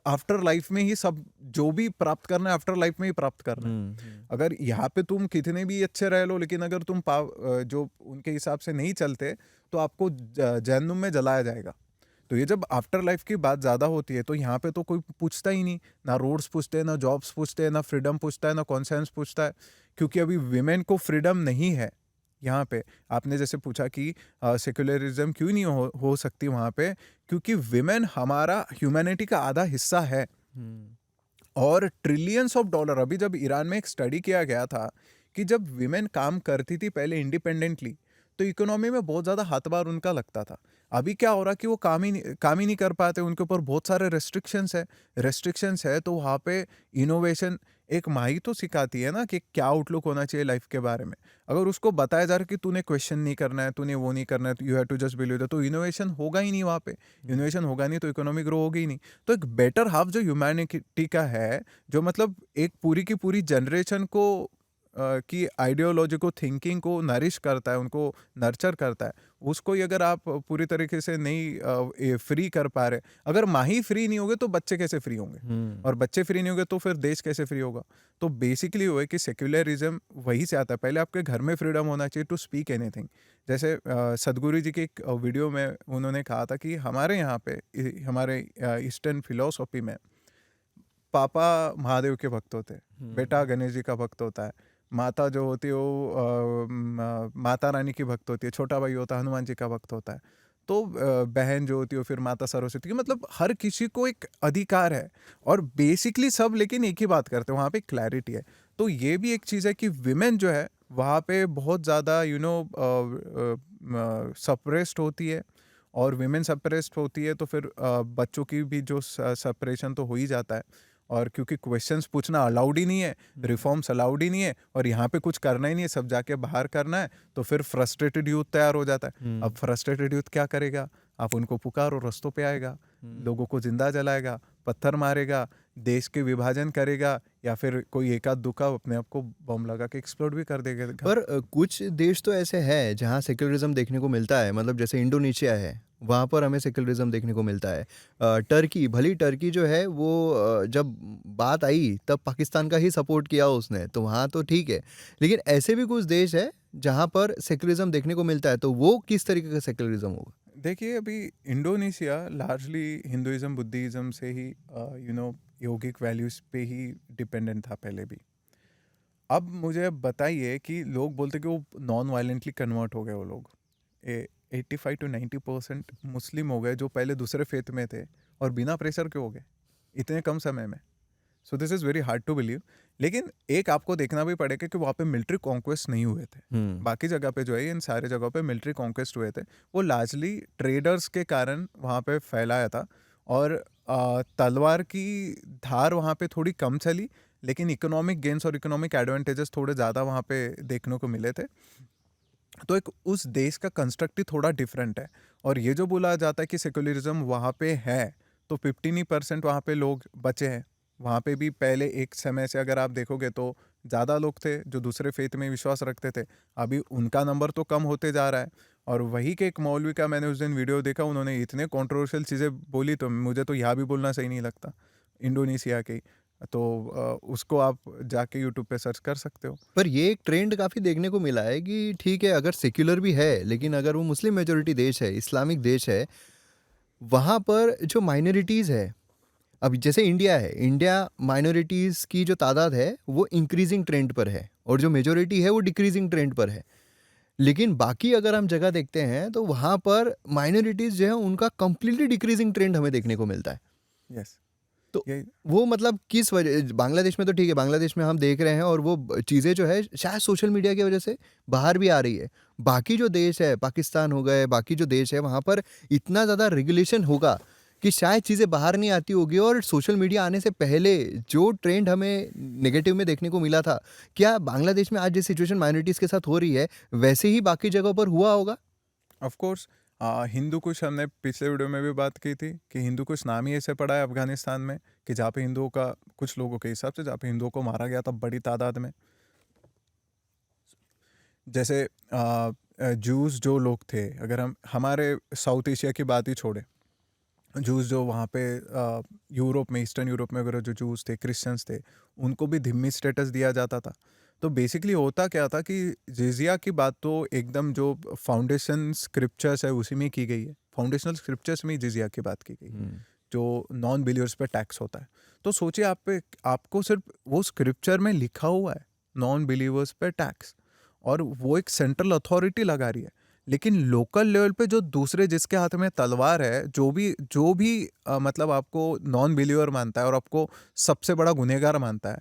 आफ्टर लाइफ में ही सब जो भी प्राप्त करना है आफ्टर लाइफ में ही प्राप्त करना है। अगर यहाँ पे तुम कितने भी अच्छे रह लो, लेकिन अगर तुम जो उनके हिसाब से नहीं चलते तो आपको जहन्नुम में जलाया जाएगा। तो ये जब आफ्टर लाइफ की बात ज़्यादा होती है तो यहाँ पे तो कोई पूछता ही नहीं, ना रोड्स पूछते हैं, ना जॉब्स पूछते हैं, ना फ्रीडम पूछता है, ना कॉन्सेंस पूछता है। क्योंकि अभी विमेन को फ्रीडम नहीं है यहाँ पे। आपने जैसे पूछा कि सेक्युलरिज्म क्यों नहीं हो सकती वहाँ पे, क्योंकि विमेन हमारा ह्यूमैनिटी का आधा हिस्सा है। और ट्रिलियंस ऑफ डॉलर, अभी जब ईरान में एक स्टडी किया गया था कि जब विमेन काम करती थी पहले इंडिपेंडेंटली, तो इकोनॉमी में बहुत ज़्यादा हाथ बार उनका लगता था। अभी क्या हो रहा कि वो काम ही नहीं कर पाते, उनके ऊपर बहुत सारे रेस्ट्रिक्शंस है। तो वहाँ पे इनोवेशन, एक माही तो सिखाती है ना कि क्या आउटलुक होना चाहिए लाइफ के बारे में। अगर उसको बताया जा रहा है कि तूने क्वेश्चन नहीं करना है, तूने वो नहीं करना है, you have to just believe that, तो इनोवेशन होगा ही नहीं वहाँ पे। इनोवेशन होगा नहीं तो इकोनॉमी ग्रो होगी ही नहीं। तो एक बेटर हाफ जो ह्यूमैनिटी का है, जो मतलब एक पूरी की पूरी जनरेशन को की आइडियोलॉजी को, थिंकिंग को नरिश करता है, उनको नर्चर करता है, उसको ही अगर आप पूरी तरीके से नहीं फ्री कर पा रहे, अगर माँ ही फ्री नहीं होगे तो बच्चे कैसे फ्री होंगे, और बच्चे फ्री नहीं होंगे तो फिर देश कैसे फ्री होगा? तो बेसिकली वो है कि सेक्युलरिज्म वहीं से आता है। पहले आपके घर में फ्रीडम होना चाहिए टू स्पीक एनीथिंग। जैसे सदगुरु जी के एक वीडियो में उन्होंने कहा था कि हमारे यहाँ पे, हमारे ईस्टर्न फिलोसॉफी में पापा महादेव के भक्त होते हैं, बेटा गणेश जी का भक्त होता है, माता जो होती है वो माता रानी की भक्त होती है, छोटा भाई होता है हनुमान जी का भक्त होता है। तो बहन जो होती है वो फिर माता सरस्वती की, मतलब हर किसी को एक अधिकार है और बेसिकली सब लेकिन एक ही बात करते हैं, वहाँ पे क्लैरिटी है। तो ये भी एक चीज़ है कि विमेन जो है वहाँ पे बहुत ज़्यादा सप्रेस्ड होती है, और विमेन सप्रेस्ड होती है तो फिर बच्चों की भी जो सप्रेशन तो हो ही जाता है। और क्योंकि क्वेश्चंस पूछना अलाउड ही नहीं है, रिफॉर्म्स अलाउड ही नहीं है, और यहाँ पे कुछ करना ही नहीं है, सब जाके बाहर करना है, तो फिर फ्रस्ट्रेटेड यूथ तैयार हो जाता है। अब फ्रस्ट्रेटेड यूथ क्या करेगा? आप उनको पुकारो, रस्तों पे आएगा, लोगों को जिंदा जलाएगा, पत्थर मारेगा, देश के विभाजन करेगा, या फिर कोई एकाध दुका अपने आप को बम लगा के एक्सप्लोड भी कर देगा। पर कुछ देश तो ऐसे हैं जहाँ सेक्युलरिज्म देखने को मिलता है, मतलब जैसे इंडोनेशिया है, वहाँ पर हमें सेक्युलरिज्म देखने को मिलता है। टर्की, भली टर्की जो है वो जब बात आई तब पाकिस्तान का ही सपोर्ट किया उसने, तो वहाँ तो ठीक है। लेकिन ऐसे भी कुछ देश है जहाँ पर सेक्युलरिज्म देखने को मिलता है, तो वो किस तरीके का सेक्युलरिज्म होगा? देखिए, अभी इंडोनेशिया लार्जली हिंदुइज्म बुद्धिज्म से ही योगिक वैल्यूज पे ही डिपेंडेंट था पहले भी। अब मुझे बताइए कि लोग बोलते कि वो नॉन वायलेंटली कन्वर्ट हो गए, वो लोग 85 to 90% मुस्लिम हो गए जो पहले दूसरे फेथ में थे, और बिना प्रेशर के हो गए इतने कम समय में। So this is very hard to believe. लेकिन एक आपको देखना भी पड़ेगा कि वहाँ पे मिलिट्री कॉन्क्वेस्ट नहीं हुए थे। बाकी जगह पे जो है, इन सारे जगहों पे मिलिट्री कॉन्क्वेस्ट हुए थे, वो लार्जली ट्रेडर्स के कारण वहाँ पे फैलाया था, और तलवार की धार वहाँ पे थोड़ी कम चली, लेकिन इकोनॉमिक गेन्स और इकोनॉमिक एडवांटेजेस थोड़े ज़्यादा वहाँ पे देखने को मिले थे। तो एक उस देश का कंस्ट्रक्ट ही थोड़ा डिफरेंट है। और ये जो बोला जाता है कि सेक्युलरिज्म वहाँ पे है, तो 15% वहाँ पे लोग बचे हैं। वहाँ पे भी पहले एक समय से अगर आप देखोगे तो ज़्यादा लोग थे जो दूसरे फेथ में विश्वास रखते थे, अभी उनका नंबर तो कम होते जा रहा है। और वही के एक मौलवी का मैंने उस दिन वीडियो देखा, उन्होंने इतने कंट्रोवर्शियल चीज़ें बोली, तो मुझे तो यहाँ भी बोलना सही नहीं लगता, इंडोनेशिया के ही। तो उसको आप जाके यूट्यूब पे सर्च कर सकते हो। पर ये एक ट्रेंड काफ़ी देखने को मिला है कि ठीक है, अगर सेक्युलर भी है, लेकिन अगर वो मुस्लिम मेजॉरिटी देश है, इस्लामिक देश है, वहाँ पर जो माइनॉरिटीज़ है, अब जैसे इंडिया है, इंडिया माइनॉरिटीज़ की जो तादाद है वो इंक्रीजिंग ट्रेंड पर है, और जो मेजॉरिटी है वो डिक्रीजिंग ट्रेंड पर है। लेकिन बाकी अगर हम जगह देखते हैं तो वहाँ पर माइनॉरिटीज़ जो है उनका कंप्लीटली डिक्रीजिंग ट्रेंड हमें देखने को मिलता है। यस, तो यही। वो मतलब किस वजह, बांग्लादेश में तो ठीक है, बांग्लादेश में हम देख रहे हैं और वो चीज़ें जो है शायद सोशल मीडिया की वजह से बाहर भी आ रही है। बाकी जो देश है, पाकिस्तान हो गए, बाकी जो देश है, वहाँ पर इतना ज़्यादा रेगुलेशन होगा कि शायद चीज़ें बाहर नहीं आती होगी, और सोशल मीडिया आने से पहले जो ट्रेंड हमें नेगेटिव में देखने को मिला था, क्या बांग्लादेश में आज जिस सिचुएशन माइनॉरिटीज़ के साथ हो रही है, वैसे ही बाकी जगहों पर हुआ होगा? Of course. हिंदू कुश हमने पिछले वीडियो में भी बात की थी कि हिंदू कुश नाम ही ऐसे पड़ा है अफगानिस्तान में, कि जहाँ पे हिंदुओं का, कुछ लोगों के हिसाब से, जहाँ पे हिंदुओं को मारा गया था बड़ी तादाद में। जैसे जूस जो लोग थे, अगर हम हमारे साउथ एशिया की बात ही छोड़े, जूस जो वहाँ पे यूरोप में, ईस्टर्न यूरोप में वगैरह जो जूस थे, क्रिश्चियंस थे, उनको भी धिम्मी स्टेटस दिया जाता था। तो बेसिकली होता क्या था कि जिजिया की बात तो एकदम जो फाउंडेशन स्क्रिप्चर्स है उसी में की गई है, फाउंडेशनल स्क्रिप्चर्स में ही जिजिया की बात की गई, जो नॉन बिलीवर्स पे टैक्स होता है। तो सोचिए, आप पे, आपको सिर्फ वो स्क्रिप्चर में लिखा हुआ है नॉन बिलीवर्स पे टैक्स, और वो एक सेंट्रल अथॉरिटी लगा रही है। लेकिन लोकल लेवल पे जो दूसरे जिसके हाथ में तलवार है, जो भी मतलब आपको नॉन बिलीवर मानता है और आपको सबसे बड़ा गुनहगार मानता है,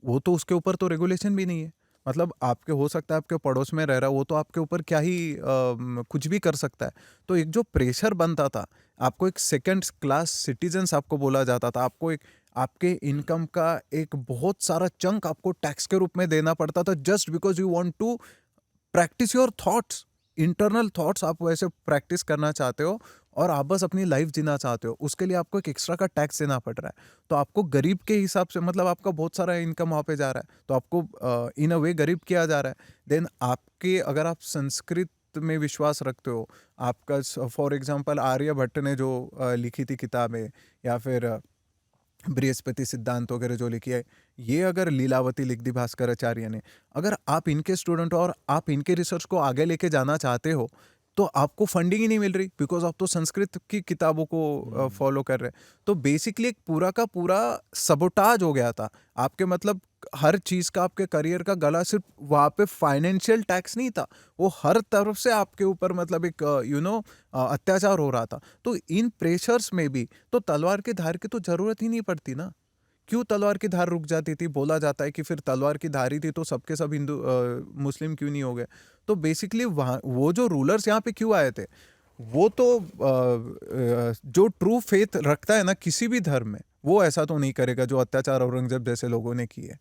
वो तो उसके ऊपर तो रेगुलेशन भी नहीं है। मतलब आपके, हो सकता है आपके पड़ोस में रह रहा, वो तो आपके ऊपर क्या ही कुछ भी कर सकता है। तो एक जो प्रेशर बनता था, आपको एक सेकंड क्लास सिटीजन्स आपको बोला जाता था, आपको एक, आपके इनकम का एक बहुत सारा चंक आपको टैक्स के रूप में देना पड़ता था, just because you want to practice your thoughts, internal thoughts आप वैसे प्रैक्टिस करना चाहते हो, और आप बस अपनी लाइफ जीना चाहते हो, उसके लिए आपको एक एक्स्ट्रा का टैक्स देना पड़ रहा है। तो आपको गरीब के हिसाब से, मतलब आपका बहुत सारा इनकम वहाँ पे जा रहा है, तो आपको इन अ वे गरीब किया जा रहा है। देन आपके, अगर आप संस्कृत में विश्वास रखते हो, आपका फॉर एग्जांपल आर्यभट्ट ने जो लिखी थी किताबें, या फिर बृहस्पति सिद्धांत वगैरह जो लिखी है, ये अगर लीलावती लिख दी भास्कराचार्य ने, अगर आप इनके स्टूडेंट हो और आप इनके रिसर्च को आगे लेके जाना चाहते हो, तो आपको फंडिंग ही नहीं मिल रही, बिकॉज आप तो संस्कृत की किताबों को फॉलो कर रहे हैं। तो बेसिकली एक पूरा का पूरा सबोटाज हो गया था आपके, मतलब हर चीज का, आपके करियर का गला, सिर्फ वहां पे फाइनेंशियल टैक्स नहीं था, वो हर तरफ से आपके ऊपर मतलब एक अत्याचार हो रहा था। तो इन प्रेशर्स में भी तो तलवार की धार की तो जरूरत ही नहीं पड़ती ना। क्यों तलवार की धार रुक जाती थी? बोला जाता है कि फिर तलवार की धार ही थी तो सबके सब हिंदू मुस्लिम क्यों नहीं हो गए? तो बेसिकली वहाँ वो जो रूलर्स यहाँ पे क्यों आए थे, वो तो जो ट्रू फेथ रखता है ना किसी भी धर्म में, वो ऐसा तो नहीं करेगा जो अत्याचार औरंगजेब जैसे लोगों ने किए।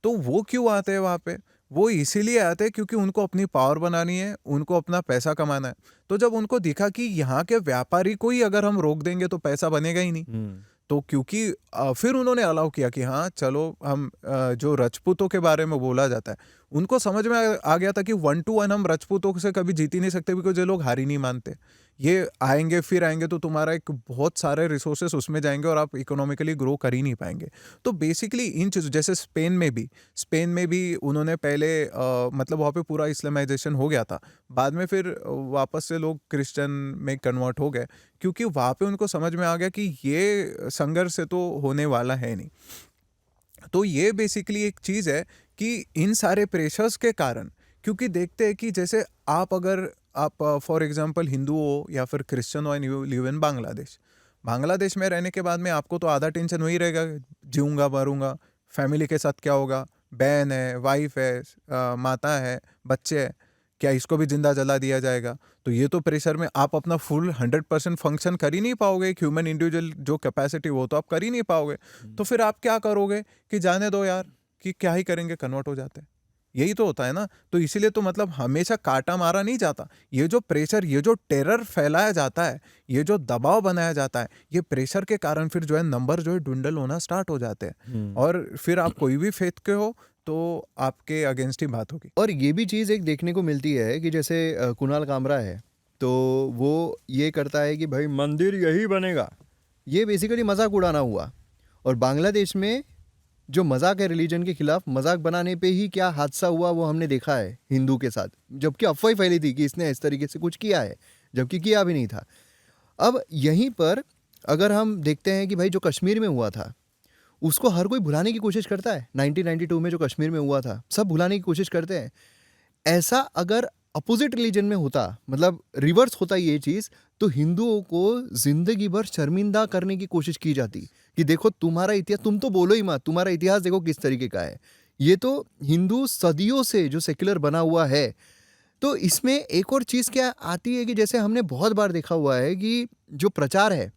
तो वो क्यों आते हैं वहाँ पे? वो इसीलिए आते हैं क्योंकि उनको अपनी पावर बनानी है, उनको अपना पैसा कमाना है। तो जब उनको दिखा कि यहाँ के व्यापारी को ही अगर हम रोक देंगे तो पैसा बनेगा ही नहीं, तो क्योंकि फिर उन्होंने अलाउ किया कि हाँ चलो हम जो राजपूतों के बारे में बोला जाता है, उनको समझ में आ गया था कि 1 to 1 हम राजपूतों से कभी जीत ही नहीं सकते, बिकॉज ये लोग हार ही नहीं मानते। ये आएंगे फिर आएंगे तो तुम्हारा एक बहुत सारे रिसोर्सेस उसमें जाएंगे और आप इकोनॉमिकली ग्रो कर ही नहीं पाएंगे। तो बेसिकली इन चीज़ों, जैसे स्पेन में भी उन्होंने पहले मतलब वहाँ पे पूरा इस्लामाइजेशन हो गया था, बाद में फिर वापस से लोग क्रिश्चियन में कन्वर्ट हो गए, क्योंकि वहाँ पे उनको समझ में आ गया कि ये संघर्ष से तो होने वाला है नहीं। तो ये बेसिकली एक चीज़ है कि इन सारे प्रेशर्स के कारण, क्योंकि देखते हैं कि जैसे अगर आप फॉर एग्जांपल हिंदू हो या फिर क्रिश्चियन हो and you live in Bangladesh में रहने के बाद में आपको तो आधा टेंशन वही रहेगा, जीऊँगा मरूंगा, फैमिली के साथ क्या होगा, बहन है, वाइफ है, माता है, बच्चे हैं, क्या इसको भी जिंदा जला दिया जाएगा? तो ये तो प्रेशर में आप अपना फुल 100% फंक्शन कर ही नहीं पाओगे। एक ह्यूमन इंडिविजुअल जो कैपेसिटी वो तो आप कर ही नहीं पाओगे। तो फिर आप क्या करोगे कि जाने दो यार, कि क्या ही करेंगे, कन्वर्ट हो जाते हैं। यही तो होता है ना। तो इसीलिए तो मतलब हमेशा काटा मारा नहीं जाता। ये जो प्रेशर, ये जो टेरर फैलाया जाता है, ये जो दबाव बनाया जाता है, ये प्रेशर के कारण फिर जो है नंबर जो है dwindle होना स्टार्ट हो जाते हैं, और फिर आप कोई भी फेथ के हो तो आपके अगेंस्ट ही बात होगी। और ये भी चीज़ एक देखने को मिलती है कि जैसे कुणाल कामरा है, तो वो ये करता है कि भाई मंदिर यही बनेगा, ये बेसिकली मजाक उड़ाना हुआ। और बांग्लादेश में जो मजाक है रिलीजन के खिलाफ, मजाक बनाने पे ही क्या हादसा हुआ वो हमने देखा है हिंदू के साथ, जबकि अफवाह फैली थी कि इसने इस तरीके से कुछ किया है, जबकि किया भी नहीं था। अब यहीं पर अगर हम देखते हैं कि भाई जो कश्मीर में हुआ था उसको हर कोई भुलाने की कोशिश करता है। 1992 में जो कश्मीर में हुआ था सब भुलाने की कोशिश करते हैं। ऐसा अगर अपोजिट रिलीजन में होता, मतलब रिवर्स होता ये चीज़, तो हिंदुओं को जिंदगी भर शर्मिंदा करने की कोशिश की जाती कि देखो तुम्हारा इतिहास, तुम तो बोलो ही मत, तुम्हारा इतिहास देखो किस तरीके का है। ये तो हिंदू सदियों से जो सेक्युलर बना हुआ है। तो इसमें एक और चीज़ क्या आती है कि जैसे हमने बहुत बार देखा हुआ है कि जो प्रचार है,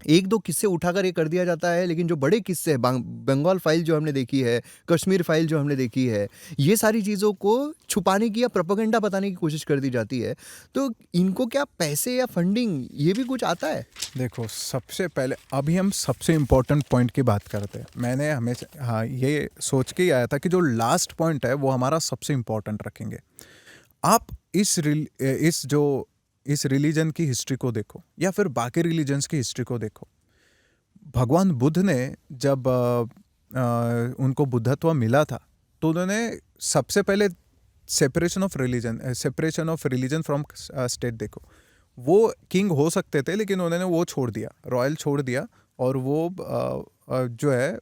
एक दो किस्से उठाकर ये कर दिया जाता है, लेकिन जो बड़े किस्से हैं, बंगाल फाइल जो हमने देखी है, कश्मीर फाइल जो हमने देखी है, ये सारी चीज़ों को छुपाने की या प्रोपेगेंडा बताने की कोशिश कर दी जाती है। तो इनको क्या पैसे या फंडिंग ये भी कुछ आता है? देखो, सबसे पहले अभी हम सबसे इम्पोर्टेंट पॉइंट की बात करते हैं। मैंने हमेशा ये सोच के ही आया था कि जो लास्ट पॉइंट है वो हमारा सबसे इम्पोर्टेंट रखेंगे। आप इस रिलीजन की हिस्ट्री को देखो या फिर बाकी रिलीजन्स की हिस्ट्री को देखो। भगवान बुद्ध ने जब उनको बुद्धत्व मिला था, तो उन्होंने सबसे पहले separation of religion from state देखो। वो किंग हो सकते थे, लेकिन उन्होंने वो छोड़ दिया, रॉयल छोड़ दिया, और वो जो है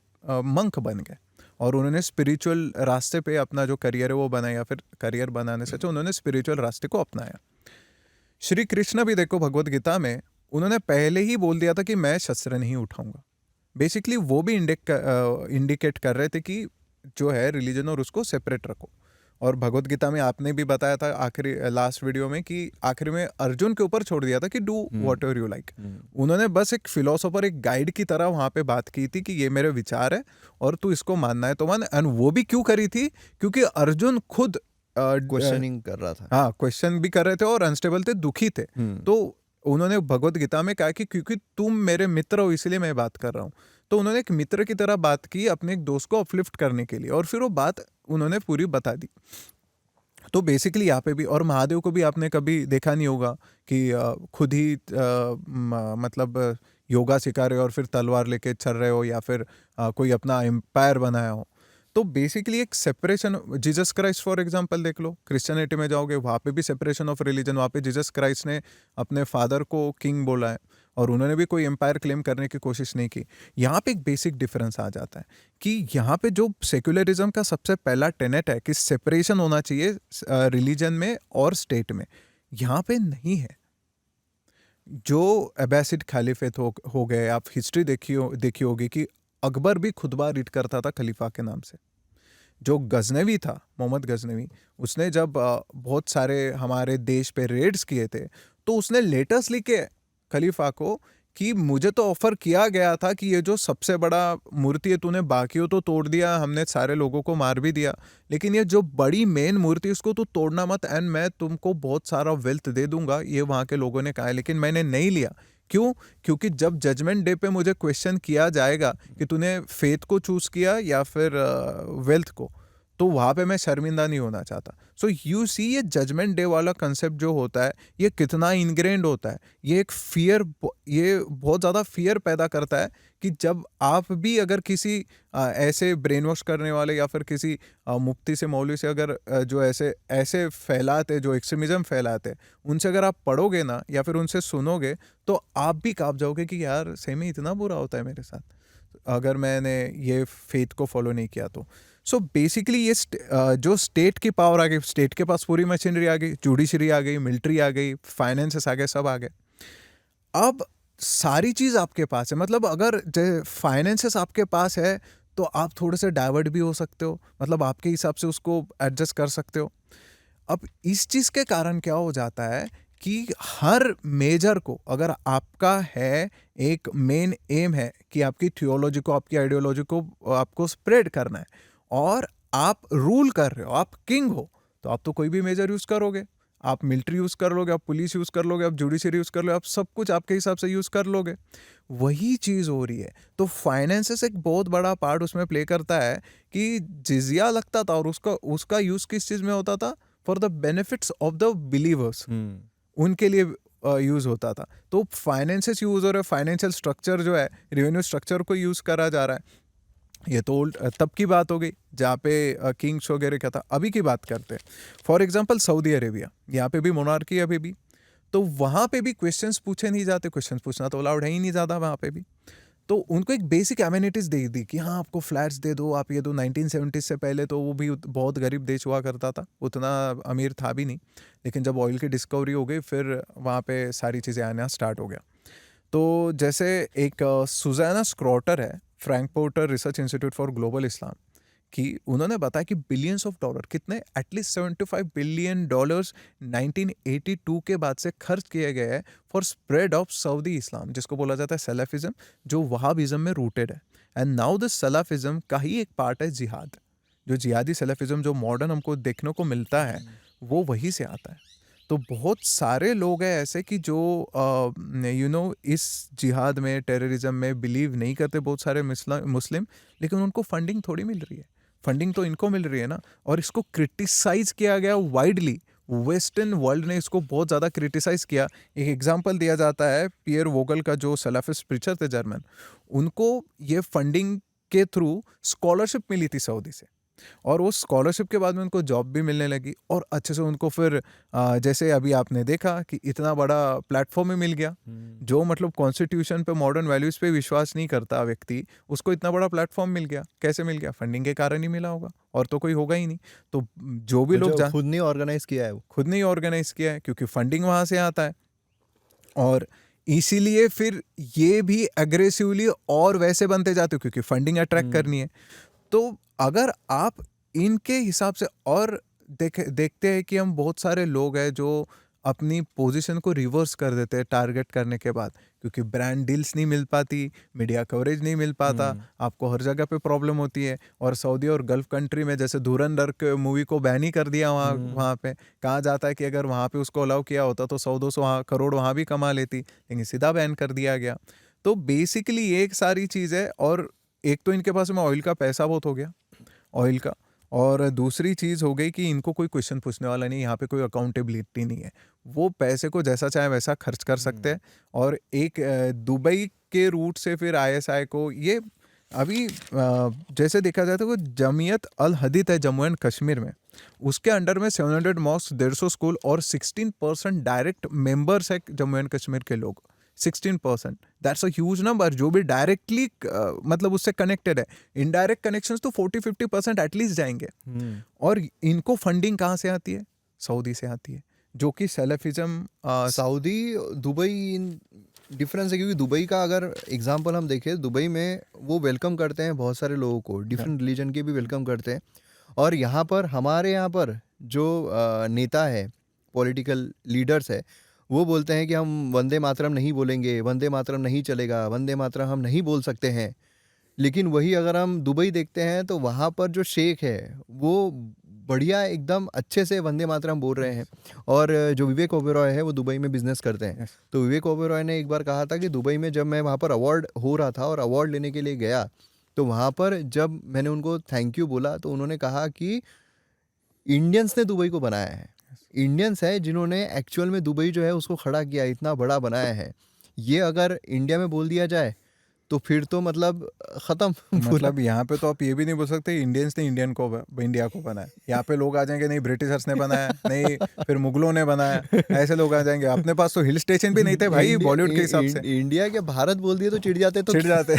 मंक बन गए, और उन्होंने स्पिरिचुअल रास्ते पे अपना जो करियर है वो बनाया, या फिर करियर बनाने से उन्होंने स्पिरिचुअल रास्ते को अपनाया। श्री कृष्ण भी देखो, भगवत गीता में उन्होंने पहले ही बोल दिया था कि मैं शस्त्र नहीं उठाऊंगा। बेसिकली वो भी इंडिकेट कर रहे थे कि जो है रिलीजन और उसको सेपरेट रखो। और भगवत गीता में आपने भी बताया था आखिरी लास्ट वीडियो में कि आखिरी में अर्जुन के ऊपर छोड़ दिया था कि do what ever you like. उन्होंने बस एक फिलोसोफर, एक गाइड की तरह वहां पे बात की थी कि ये मेरे विचार है और तू इसको मानना है तो मान। एंड वो भी क्यों करी थी? क्योंकि अर्जुन खुद क्वेश्चनिंग कर रहा था। हाँ, क्वेश्चन भी कर रहे थे और अनस्टेबल थे, दुखी थे। तो उन्होंने भगवत गीता में कहा कि क्योंकि तुम मेरे मित्र हो इसलिए मैं बात कर रहा हूँ। तो उन्होंने एक मित्र की तरह बात की अपने एक दोस्त को अपलिफ्ट करने के लिए, और फिर वो बात उन्होंने पूरी बता दी। तो बेसिकली यहाँ पे भी, और महादेव को भी आपने कभी देखा नहीं होगा कि खुद ही मतलब योगा सिखा रहे हो और फिर तलवार लेके चल रहे हो, या फिर कोई अपना एम्पायर बनाया हो। तो बेसिकली एक separation, Jesus Christ for example देख लो, क्रिश्चियनिटी में जाओगे वहाँ पे भी सेपरेशन ऑफ रिलीजन, वहाँ पे जीसस क्राइस्ट ने अपने फादर को किंग बोला है और उन्होंने भी कोई एम्पायर क्लेम करने की कोशिश नहीं की। यहाँ पे एक बेसिक डिफरेंस आ जाता है कि यहाँ पे जो सेक्युलरिज्म का सबसे पहला टेनेट है कि सेपरेशन होना चाहिए रिलीजन में और स्टेट में, यहाँ पे नहीं है। जो अब्बासिड खलीफेट हो गए, आप हिस्ट्री देखी होगी कि अकबर भी खुतबा रीड करता था खलीफा के नाम से। जो गजनवी था, मोहम्मद गजनवी, उसने जब बहुत सारे हमारे देश पे रेड्स किए थे तो उसने लेटर्स लिखे खलीफा को कि मुझे तो ऑफर किया गया था कि ये जो सबसे बड़ा मूर्ति है तूने बाकियों तो तोड़ दिया, हमने सारे लोगों को मार भी दिया, लेकिन ये जो बड़ी मेन मूर्ति उसको तू तोड़ना मत एंड मैं तुमको बहुत सारा वेल्थ दे दूंगा, ये वहाँ के लोगों ने कहा है। लेकिन मैंने नहीं लिया। क्यों? क्योंकि जब जजमेंट डे पे मुझे क्वेश्चन किया जाएगा कि तूने फेथ को चूज किया या फिर वेल्थ को, तो वहाँ पे मैं शर्मिंदा नहीं होना चाहता। सो यू सी ये जजमेंट डे वाला कंसेप्ट जो होता है ये कितना इनग्रेंड होता है। ये एक फियर, ये बहुत ज़्यादा फियर पैदा करता है कि जब आप भी अगर किसी ऐसे ब्रेन वॉश करने वाले या फिर किसी मुफ्ती से, मौलवी से अगर जो ऐसे ऐसे फैलाते, जो एक्सट्रीमिज्म फैलाते, उनसे अगर आप पढ़ोगे ना या फिर उनसे सुनोगे तो आप भी काँप जाओगे कि यार सही में इतना बुरा होता है मेरे साथ अगर मैंने ये फेथ को फॉलो नहीं किया तो। सो बेसिकली ये जो स्टेट की पावर आ गई, स्टेट के पास पूरी मशीनरी आ गई, जुडिशरी आ गई, मिलिट्री आ गई, फाइनेंसेस आ गए, सब आ गए। अब सारी चीज़ आपके पास है। मतलब अगर फाइनेंसेस आपके पास है तो आप थोड़े से डाइवर्ट भी हो सकते हो, मतलब आपके हिसाब से उसको एडजस्ट कर सकते हो। अब इस चीज़ के कारण क्या हो जाता है कि हर मेजर को, अगर आपका है एक मेन एम है कि आपकी थियोलॉजी को, आपकी आइडियोलॉजी को आपको स्प्रेड करना है और आप रूल कर रहे हो, आप किंग हो, तो आप तो कोई भी मेजर यूज़ करोगे। आप मिलिट्री यूज़ कर लोगे, आप पुलिस यूज़ कर लोगे, आप जुडिशरी यूज़ कर लोगे, आप सब कुछ आपके हिसाब से यूज़ कर लोगे। वही चीज़ हो रही है। तो फाइनेंसेस एक बहुत बड़ा पार्ट उसमें प्ले करता है कि जिजिया लगता था और उसका यूज़ किस चीज़ में होता था? For the benefits of the believers, उनके लिए यूज़ होता था। तो फाइनेंसेस यूज़ हो रहे, फाइनेंशियल स्ट्रक्चर जो है, रेवेन्यू स्ट्रक्चर को यूज़ करा जा रहा है। ये तो तब की बात हो गई जहाँ पे किंग्स वगैरह क्या था। अभी की बात करते हैं, फॉर एग्जांपल सऊदी अरेबिया, यहाँ पे भी मोनार्की अभी भी, तो वहाँ पे भी क्वेश्चंस पूछे नहीं जाते, क्वेश्चंस पूछना तो अलाउड है ही नहीं ज़्यादा वहाँ पे भी। तो उनको एक बेसिक एमिनिटीज़ दे दी कि हाँ आपको फ्लैट्स दे दो, आप ये दो। 1970 से पहले तो वो भी बहुत गरीब देश हुआ करता था, उतना अमीर था भी नहीं, लेकिन जब ऑयल की डिस्कवरी हो गई फिर वहाँ पे सारी चीज़ें आना स्टार्ट हो गया। तो जैसे एक सुज़ैना स्क्रॉटर है, फ्रैंकफर्टर रिसर्च इंस्टीट्यूट फॉर ग्लोबल इस्लाम, कि उन्होंने बताया कि बिलियंस ऑफ डॉलर, कितने, एटलीस्ट $75 बिलियन 1982 के बाद से खर्च किए गए हैं फॉर स्प्रेड ऑफ सऊदी इस्लाम, जिसको बोला जाता है सलाफिज्म, जो वहाबिज्म में रूटेड है। एंड नाउ दिस सलाफिज्म का ही एक पार्ट है जिहाद। जो जिहादी सलाफिज्म जो मॉडर्न हमको देखने को मिलता है वो वहीं से आता है। तो बहुत सारे लोग हैं ऐसे कि जो इस जिहाद में, टेररिज्म में बिलीव नहीं करते, बहुत सारे मुस्लिम, लेकिन उनको फंडिंग थोड़ी मिल रही है। फंडिंग तो इनको मिल रही है ना। और इसको क्रिटिसाइज किया गया वाइडली, वेस्टर्न वर्ल्ड ने इसको बहुत ज़्यादा क्रिटिसाइज किया। एक एग्जांपल दिया जाता है पियर वोगल का, जो सलाफिस्ट प्रीचर थे जर्मन, उनको ये फंडिंग के थ्रू स्कॉलरशिप मिली थी सऊदी से, और वो स्कॉलरशिप के बाद में उनको जॉब भी मिलने लगी और अच्छे से उनको फिर जैसे अभी आपने देखा कि इतना बड़ा प्लेटफॉर्म ही मिल गया। जो मतलब कॉन्स्टिट्यूशन पे, मॉडर्न वैल्यूज़ पे विश्वास नहीं करता व्यक्ति, उसको इतना बड़ा प्लेटफॉर्म मिल गया। कैसे मिल गया? फंडिंग के कारण ही मिला होगा, और तो कोई होगा ही नहीं। तो जो भी लोग खुद नहीं ऑर्गेनाइज किया है, वो खुद नहीं ऑर्गेनाइज किया है, क्योंकि फंडिंग वहाँ से आता है। और इसीलिए फिर ये भी अग्रेसिवली और वैसे बनते जाते हो, क्योंकि फंडिंग अट्रैक्ट करनी है। तो अगर आप इनके हिसाब से और देखते हैं कि हम बहुत सारे लोग हैं जो अपनी पोजीशन को रिवर्स कर देते हैं टारगेट करने के बाद, क्योंकि ब्रांड डील्स नहीं मिल पाती, मीडिया कवरेज नहीं मिल पाता, आपको हर जगह पे प्रॉब्लम होती है। और सऊदी और गल्फ कंट्री में जैसे धुरंधर के मूवी को बैन ही कर दिया वहाँ पे। कहा जाता है कि अगर वहाँ पे उसको अलाउ किया होता तो 100-200 करोड़ वहाँ भी कमा लेती, लेकिन सीधा बैन कर दिया गया। तो बेसिकली एक सारी चीज़ है। और एक तो इनके पास में ऑयल का पैसा बहुत हो गया, ऑयल का, और दूसरी चीज़ हो गई कि इनको कोई क्वेश्चन पूछने वाला नहीं, यहाँ पे कोई अकाउंटेबिलिटी नहीं है। वो पैसे को जैसा चाहे वैसा खर्च कर सकते हैं। और एक दुबई के रूट से फिर आईएसआई को, ये अभी जैसे देखा जाए तो वो जमीयत अल हदीद है जम्मू एंड कश्मीर में, उसके अंडर में 700 मॉस्क, 150 स्कूल और 16% डायरेक्ट मेंबर्स है जम्मू एंड कश्मीर के लोग। 16%, दैट्स अ ह्यूज नंबर जो भी डायरेक्टली मतलब उससे कनेक्टेड है। इनडायरेक्ट कनेक्शंस तो 40-50% एटलीस्ट जाएंगे। और इनको फंडिंग कहाँ से आती है? सऊदी से आती है, जो कि सैलफिज्म सऊदी, दुबई डिफरेंस है, क्योंकि दुबई का अगर एग्जांपल हम देखें, दुबई में वो वेलकम करते हैं बहुत सारे लोगों को, डिफरेंट रिलीजन के भी वेलकम करते हैं। और यहाँ पर हमारे यहाँ पर जो नेता है, पॉलिटिकल लीडर्स है, वो बोलते हैं कि हम वंदे मातरम नहीं बोलेंगे, वंदे मातरम नहीं चलेगा, वंदे मातरम हम नहीं बोल सकते हैं। लेकिन वही अगर हम दुबई देखते हैं तो वहाँ पर जो शेख है वो बढ़िया एकदम अच्छे से वंदे मातरम बोल रहे हैं। और जो विवेक ओबेरॉय है वो दुबई में बिजनेस करते हैं। तो विवेक ओबेरॉय ने एक बार कहा था कि दुबई में जब मैं वहाँ पर अवार्ड हो रहा था और अवार्ड लेने के लिए गया, तो वहाँ पर जब मैंने उनको थैंक यू बोला तो उन्होंने कहा कि इंडियंस ने दुबई को बनाया है, इंडियंस है जिन्होंने एक्चुअल में दुबई जो है उसको खड़ा किया, इतना बड़ा बनाया है। ये अगर इंडिया में बोल दिया जाए तो फिर तो मतलब ख़त्म पूरा। मतलब यहाँ पे तो आप ये भी नहीं बोल सकते इंडियंस ने इंडिया को बनाया। यहाँ पे लोग आ जाएंगे, नहीं ब्रिटिशर्स ने बनाया, नहीं फिर मुगलों ने बनाया, ऐसे लोग आ जाएंगे। अपने पास तो हिल स्टेशन भी नहीं थे भाई बॉलीवुड के हिसाब से। इंडिया के भारत बोल दिए तो चिढ़ जाते, तो चिढ़ जाते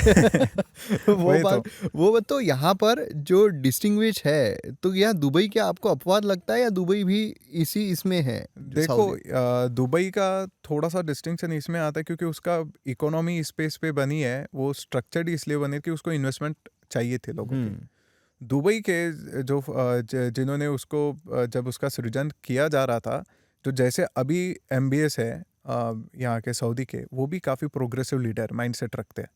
वो वही बात, वो बात तो यहाँ पर जो डिस्टिंग्विश है, तो यहाँ दुबई क्या आपको अपवाद लगता है या दुबई भी इसी इसमें है? देखो दुबई का थोड़ा सा डिस्टिंक्शन इसमें आता है क्योंकि उसका इकोनॉमी स्पेस पे बनी है, वो स्ट्रक्चर्ड इसलिए बनी है कि उसको इन्वेस्टमेंट चाहिए थे लोगों के। दुबई के जो जिन्होंने उसको जब उसका सृजन किया जा रहा था, तो जैसे अभी MBS है यहाँ के सऊदी के, वो भी काफ़ी प्रोग्रेसिव लीडर माइंडसेट रखते हैं।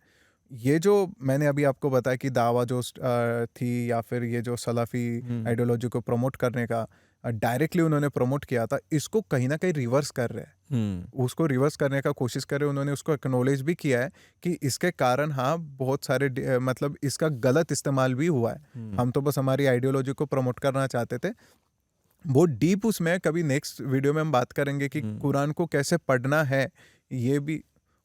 ये जो मैंने अभी आपको बताया कि दावा जो थी या फिर ये जो सलाफी आइडियोलॉजी को प्रमोट करने का डायरेक्टली उन्होंने प्रमोट किया था, इसको कहीं ना कहीं रिवर्स कर रहे हैं। उसको रिवर्स करने का कोशिश कर रहे हैं। उन्होंने उसको एक्नॉलेज भी किया है कि इसके कारण हाँ बहुत सारे मतलब इसका गलत इस्तेमाल भी हुआ है। हम तो बस हमारी आइडियोलॉजी को प्रमोट करना चाहते थे। बहुत डीप उसमें कभी नेक्स्ट वीडियो में हम बात करेंगे कि कुरान को कैसे पढ़ना है, ये भी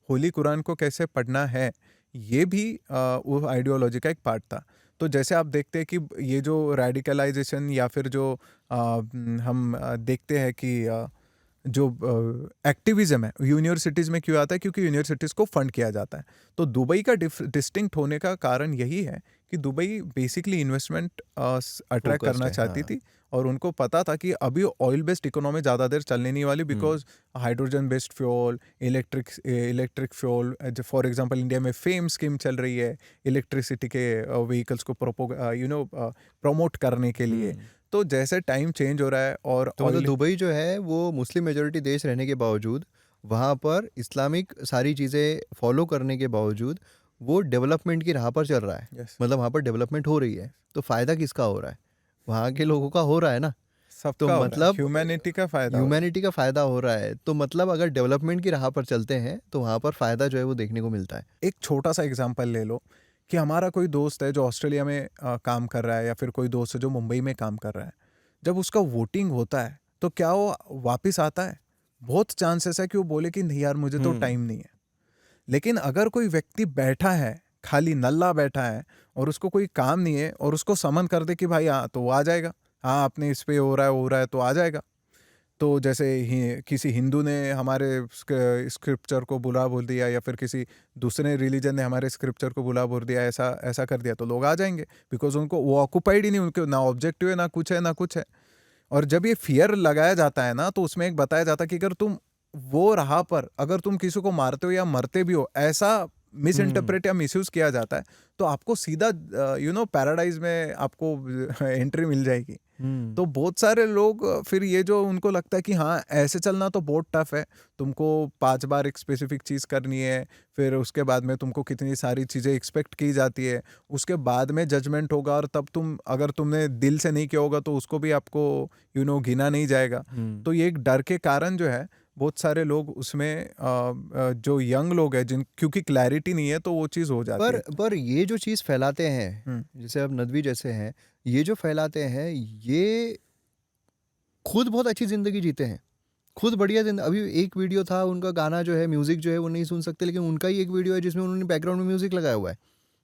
होली कुरान को कैसे पढ़ना है, ये भी वो आइडियोलॉजी का एक पार्ट था। तो जैसे आप देखते हैं कि ये जो रेडिकलाइजेशन या फिर जो हम देखते हैं कि जो एक्टिविज्म है यूनिवर्सिटीज़ में क्यों आता है, क्योंकि यूनिवर्सिटीज़ को फंड किया जाता है। तो दुबई का डिस्टिंक्ट होने का कारण यही है कि दुबई बेसिकली इन्वेस्टमेंट अट्रैक्ट करना चाहती थी, और उनको पता था कि अभी ऑयल बेस्ड इकोनॉमी ज़्यादा देर चलने नहीं वाली, because hydrogen based fuel, electric fuel, for example India में फेम स्कीम चल रही है इलेक्ट्रिसिटी के व्हीकल्स को प्रमोट करने के लिए। तो जैसे टाइम चेंज हो रहा है और तो मतलब दुबई जो है वो मुस्लिम मेजोरिटी देश रहने के बावजूद, वहाँ पर इस्लामिक सारी चीज़ें फॉलो करने के बावजूद वो डेवलपमेंट की राह पर चल रहा है। Yes. मतलब वहाँ पर डेवलपमेंट हो रही है, तो फ़ायदा किसका हो रहा है? वहाँ के लोगों का हो रहा है ना। तो सबका मतलब ह्यूमैनिटी का फायदा ह्यूमैनिटी का फ़ायदा हो रहा है। तो मतलब अगर डेवलपमेंट की राह पर चलते हैं तो वहाँ पर फ़ायदा जो है वो देखने को मिलता है। एक छोटा सा एग्जांपल ले लो कि हमारा कोई दोस्त है जो ऑस्ट्रेलिया में काम कर रहा है, या फिर कोई दोस्त है जो मुंबई में काम कर रहा है। जब उसका वोटिंग होता है तो क्या वो वापस आता है? बहुत चांसेस है कि वो बोले कि नहीं यार मुझे तो टाइम नहीं है। लेकिन अगर कोई व्यक्ति बैठा है, खाली नल्ला बैठा है और उसको कोई काम नहीं है, और उसको समन कर दे कि भाई हाँ, तो वो आ जाएगा, हाँ अपने इस पे हो रहा है तो आ जाएगा। तो जैसे किसी हिंदू ने हमारे स्क्रिप्चर को बुरा बोल दिया, या फिर किसी दूसरे रिलीजन ने हमारे स्क्रिप्चर को बुरा बोल दिया, ऐसा कर दिया, तो लोग आ जाएंगे, बिकॉज उनको वो ऑक्यूपाइड ही नहीं, उनके ना ऑब्जेक्टिव है, ना कुछ है। और जब ये फियर लगाया जाता है ना, तो उसमें एक बताया जाता है कि अगर तुम वो राह पर अगर तुम किसी को मारते हो या मरते भी हो, ऐसा मिस इंटरप्रेट या मिसयूज किया जाता है, तो आपको सीधा पैराडाइज में आपको एंट्री मिल जाएगी। तो बहुत सारे लोग फिर ये जो उनको लगता है कि हाँ ऐसे चलना तो बहुत टफ है, तुमको 5 बार एक स्पेसिफिक चीज़ करनी है, फिर उसके बाद में तुमको कितनी सारी चीज़ें एक्सपेक्ट की जाती है, उसके बाद में जजमेंट होगा, और तब अगर तुमने दिल से नहीं किया होगा तो उसको भी आपको गिना नहीं जाएगा। तो ये एक डर के कारण जो है बहुत सारे लोग उसमें जो यंग लोग हैं क्योंकि क्लैरिटी नहीं है, तो वो चीज़ हो जाती है। पर ये जो चीज़ फैलाते हैं, जैसे अब नदवी जैसे हैं, ये जो फैलाते हैं, ये खुद बहुत अच्छी ज़िंदगी जीते हैं, खुद बढ़िया जिंदगी। अभी एक वीडियो था उनका, गाना जो है, म्यूज़िक जो है वो नहीं सुन सकते, लेकिन उनका ही एक वीडियो है जिसमें उन्होंने बैकग्राउंड में म्यूज़िक लगाया हुआ है।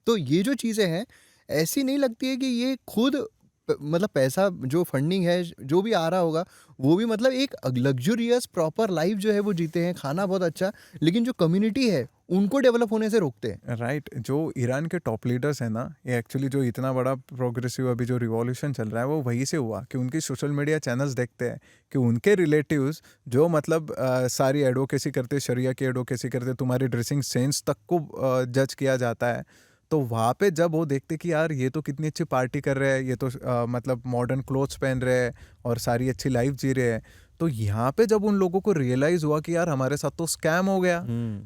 तो ये जो चीज़ें हैं, ऐसी नहीं लगती है कि ये खुद मतलब पैसा जो फंडिंग है, जो भी आ रहा होगा, वो भी मतलब एक लग्ज़रियस प्रॉपर लाइफ़ जो है वो जीते हैं, खाना बहुत अच्छा, लेकिन जो कम्युनिटी है, उनको डेवलप होने से रोकते हैं। राइट, जो ईरान के टॉप लीडर्स हैं ना, ये एक्चुअली जो इतना बड़ा प्रोग्रेसिव अभी जो रिवॉल्यूशन चल रहा है वो वहीं से हुआ कि उनकी सोशल मीडिया चैनल्स देखते हैं कि उनके रिलेटिव्स जो मतलब सारी एडवोकेसी करते, शरिया की एडवोकेसी करते, तुम्हारी ड्रेसिंग सेंस तक को जज किया जाता है। तो वहाँ पे जब वो देखते कि यार ये तो कितनी अच्छी पार्टी कर रहे हैं, ये तो मतलब मॉडर्न क्लोथ्स पहन रहे हैं और सारी अच्छी लाइफ जी रहे हैं, तो यहाँ पे जब उन लोगों को रियलाइज़ हुआ कि यार हमारे साथ तो स्कैम हो गया,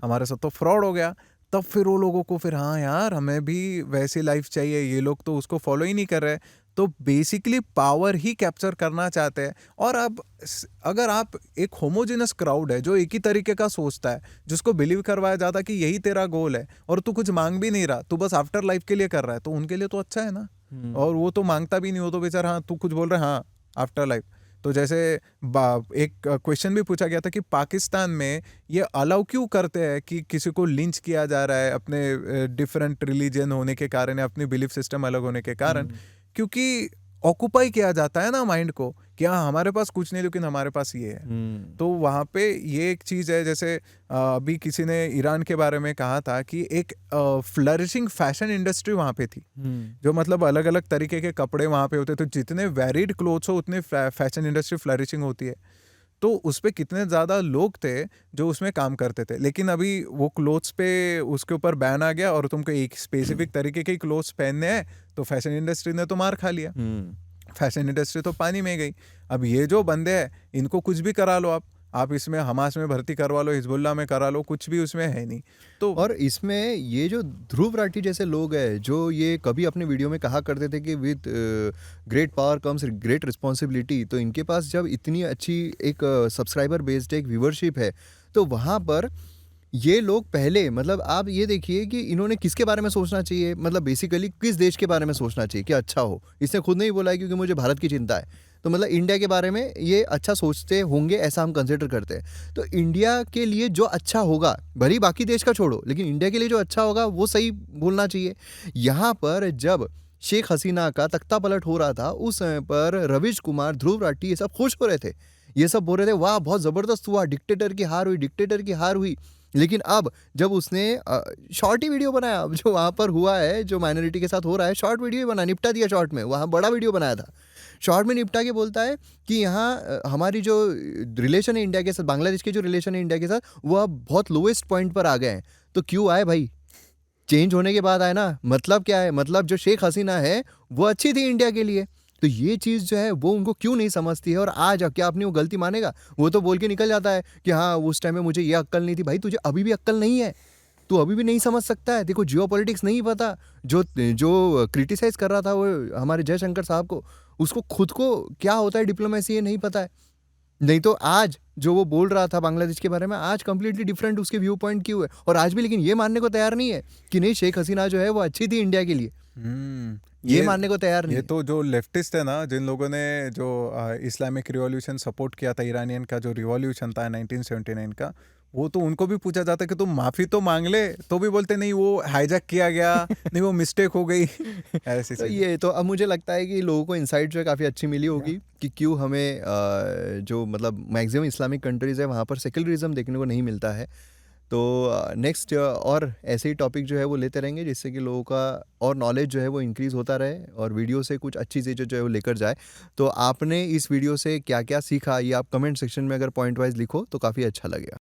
हमारे साथ तो फ्रॉड हो गया, तब फिर वो लोगों को फिर हाँ यार हमें भी वैसी लाइफ चाहिए, ये लोग तो उसको फॉलो ही नहीं कर रहे। तो बेसिकली पावर ही कैप्चर करना चाहते हैं। और अब अगर आप एक होमोजेनस क्राउड है जो एक ही तरीके का सोचता है, जिसको बिलीव करवाया जाता है कि यही तेरा गोल है और तू कुछ मांग भी नहीं रहा, तू बस आफ्टर लाइफ के लिए कर रहा है, तो उनके लिए तो अच्छा है ना। और वो तो मांगता भी नहीं, वो तो बेचारा हाँ तू कुछ बोल रहा है हाँ आफ्टर लाइफ। तो जैसे एक क्वेश्चन भी पूछा गया था कि पाकिस्तान में ये अलाउ क्यों करते हैं कि किसी को लिंच किया जा रहा है अपने डिफरेंट रिलीजन होने के कारण या अपनी बिलीफ सिस्टम अलग होने के कारण, क्योंकि ऑक्यूपाई किया जाता है ना माइंड को कि हाँ हमारे पास कुछ नहीं लेकिन हमारे पास ये है। तो वहाँ पे ये एक चीज़ है, जैसे अभी किसी ने ईरान के बारे में कहा था कि एक फ्लरिशिंग फैशन इंडस्ट्री वहाँ पे थी, जो मतलब अलग अलग तरीके के कपड़े वहाँ पे होते, तो जितने वेरिड क्लोथ्स हो उतने फैशन इंडस्ट्री फ्लरिशिंग होती है। तो उस पे कितने ज़्यादा लोग थे जो उसमें काम करते थे, लेकिन अभी वो क्लोथ्स पे उसके ऊपर बैन आ गया और तुमको एक स्पेसिफिक तरीके के क्लोथ्स पहनने हैं, तो फैशन इंडस्ट्री ने तो मार खा लिया, फैशन इंडस्ट्री तो पानी में गई। अब ये जो बंदे हैं इनको कुछ भी करा लो आप इसमें हमास में भर्ती करवा लो, हिजबुल्लाह में करा लो, कुछ भी उसमें है नहीं। तो और इसमें ये जो ध्रुव राठी जैसे लोग हैं, जो ये कभी अपने वीडियो में कहा करते थे कि with great power comes great responsibility, तो इनके पास जब इतनी अच्छी एक सब्सक्राइबर बेस्ड एक व्यूवरशिप है, तो वहाँ पर ये लोग पहले मतलब आप ये देखिए कि इन्होंने किसके बारे में सोचना चाहिए, मतलब बेसिकली किस देश के बारे में सोचना चाहिए कि अच्छा हो। इसने खुद नहीं बोला है क्योंकि मुझे भारत की चिंता है, तो मतलब इंडिया के बारे में ये अच्छा सोचते होंगे, ऐसा हम कंसिडर करते हैं। तो इंडिया के लिए जो अच्छा होगा, भले ही बाकी देश का छोड़ो, लेकिन इंडिया के लिए जो अच्छा होगा वो सही बोलना चाहिए। यहाँ पर जब शेख हसीना का तख्ता पलट हो रहा था, उस समय पर रवीश कुमार, ध्रुव राठी ये सब खुश हो रहे थे, ये सब बोल रहे थे वाह बहुत ज़बरदस्त हुआ, डिक्टेटर की हार हुई, डिक्टेटर की हार हुई। लेकिन अब जब उसने शॉर्ट ही वीडियो बनाया, अब जो वहाँ पर हुआ है, जो माइनॉरिटी के साथ हो रहा है, शॉर्ट वीडियो ही बना निपटा दिया शॉर्ट में, वहाँ बड़ा वीडियो बनाया था, शॉर्ट में निपटा के बोलता है कि यहाँ हमारी जो रिलेशन है इंडिया के साथ, बांग्लादेश के जो रिलेशन है इंडिया के साथ, वो अब बहुत लोएस्ट पॉइंट पर आ गए हैं। तो क्यों आए भाई? चेंज होने के बाद आए ना। मतलब क्या है? मतलब जो शेख हसीना है वो अच्छी थी इंडिया के लिए। तो ये चीज़ जो है वो उनको क्यों नहीं समझती है, और आज क्या अपनी वो गलती मानेगा? वो तो बोल के निकल जाता है कि हाँ उस टाइम में मुझे ये अक्ल नहीं थी। भाई तुझे अभी भी अक्ल नहीं है, तू अभी भी नहीं समझ सकता है, देखो जियोपॉलिटिक्स नहीं पता। जो जो क्रिटिसाइज कर रहा था वो हमारे जयशंकर साहब को, उसको खुद को क्या होता है डिप्लोमेसी ये नहीं पता है। नहीं तो आज जो वो बोल रहा था बांग्लादेश के बारे में, आज कंप्लीटली डिफरेंट उसके व्यू पॉइंट क्यों है, और आज भी लेकिन ये मानने को तैयार नहीं है कि नहीं शेख हसीना जो है वो अच्छी थी इंडिया के लिए। ये मानने को तैयार नहीं ये है। तो जो लेफ्टिस्ट है ना, जिन लोगों ने जो इस्लामिक रिवॉल्यूशन सपोर्ट किया था, ईरानियन का जो रिवॉल्यूशन था 1979 का, वो तो उनको भी पूछा जाता है कि तुम माफ़ी तो मांग ले, तो भी बोलते नहीं वो हाईजैक किया गया, नहीं वो मिस्टेक हो गई ऐसी तो चीज़। ये तो अब मुझे लगता है कि लोगों को इंसाइट जो है काफ़ी अच्छी मिली होगी कि क्यों हमें जो मतलब मैक्सिमम इस्लामिक कंट्रीज़ है वहाँ पर सेक्युलरिज्म देखने को नहीं मिलता है। तो नेक्स्ट और ऐसे ही टॉपिक जो है वो लेते रहेंगे, जिससे कि लोगों का और नॉलेज जो है वो इंक्रीज़ होता रहे और वीडियो से कुछ अच्छी चीज़ें जो है वो लेकर जाए। तो आपने इस वीडियो से क्या क्या सीखा, ये आप कमेंट सेक्शन में अगर पॉइंट वाइज लिखो तो काफ़ी अच्छा लगेगा।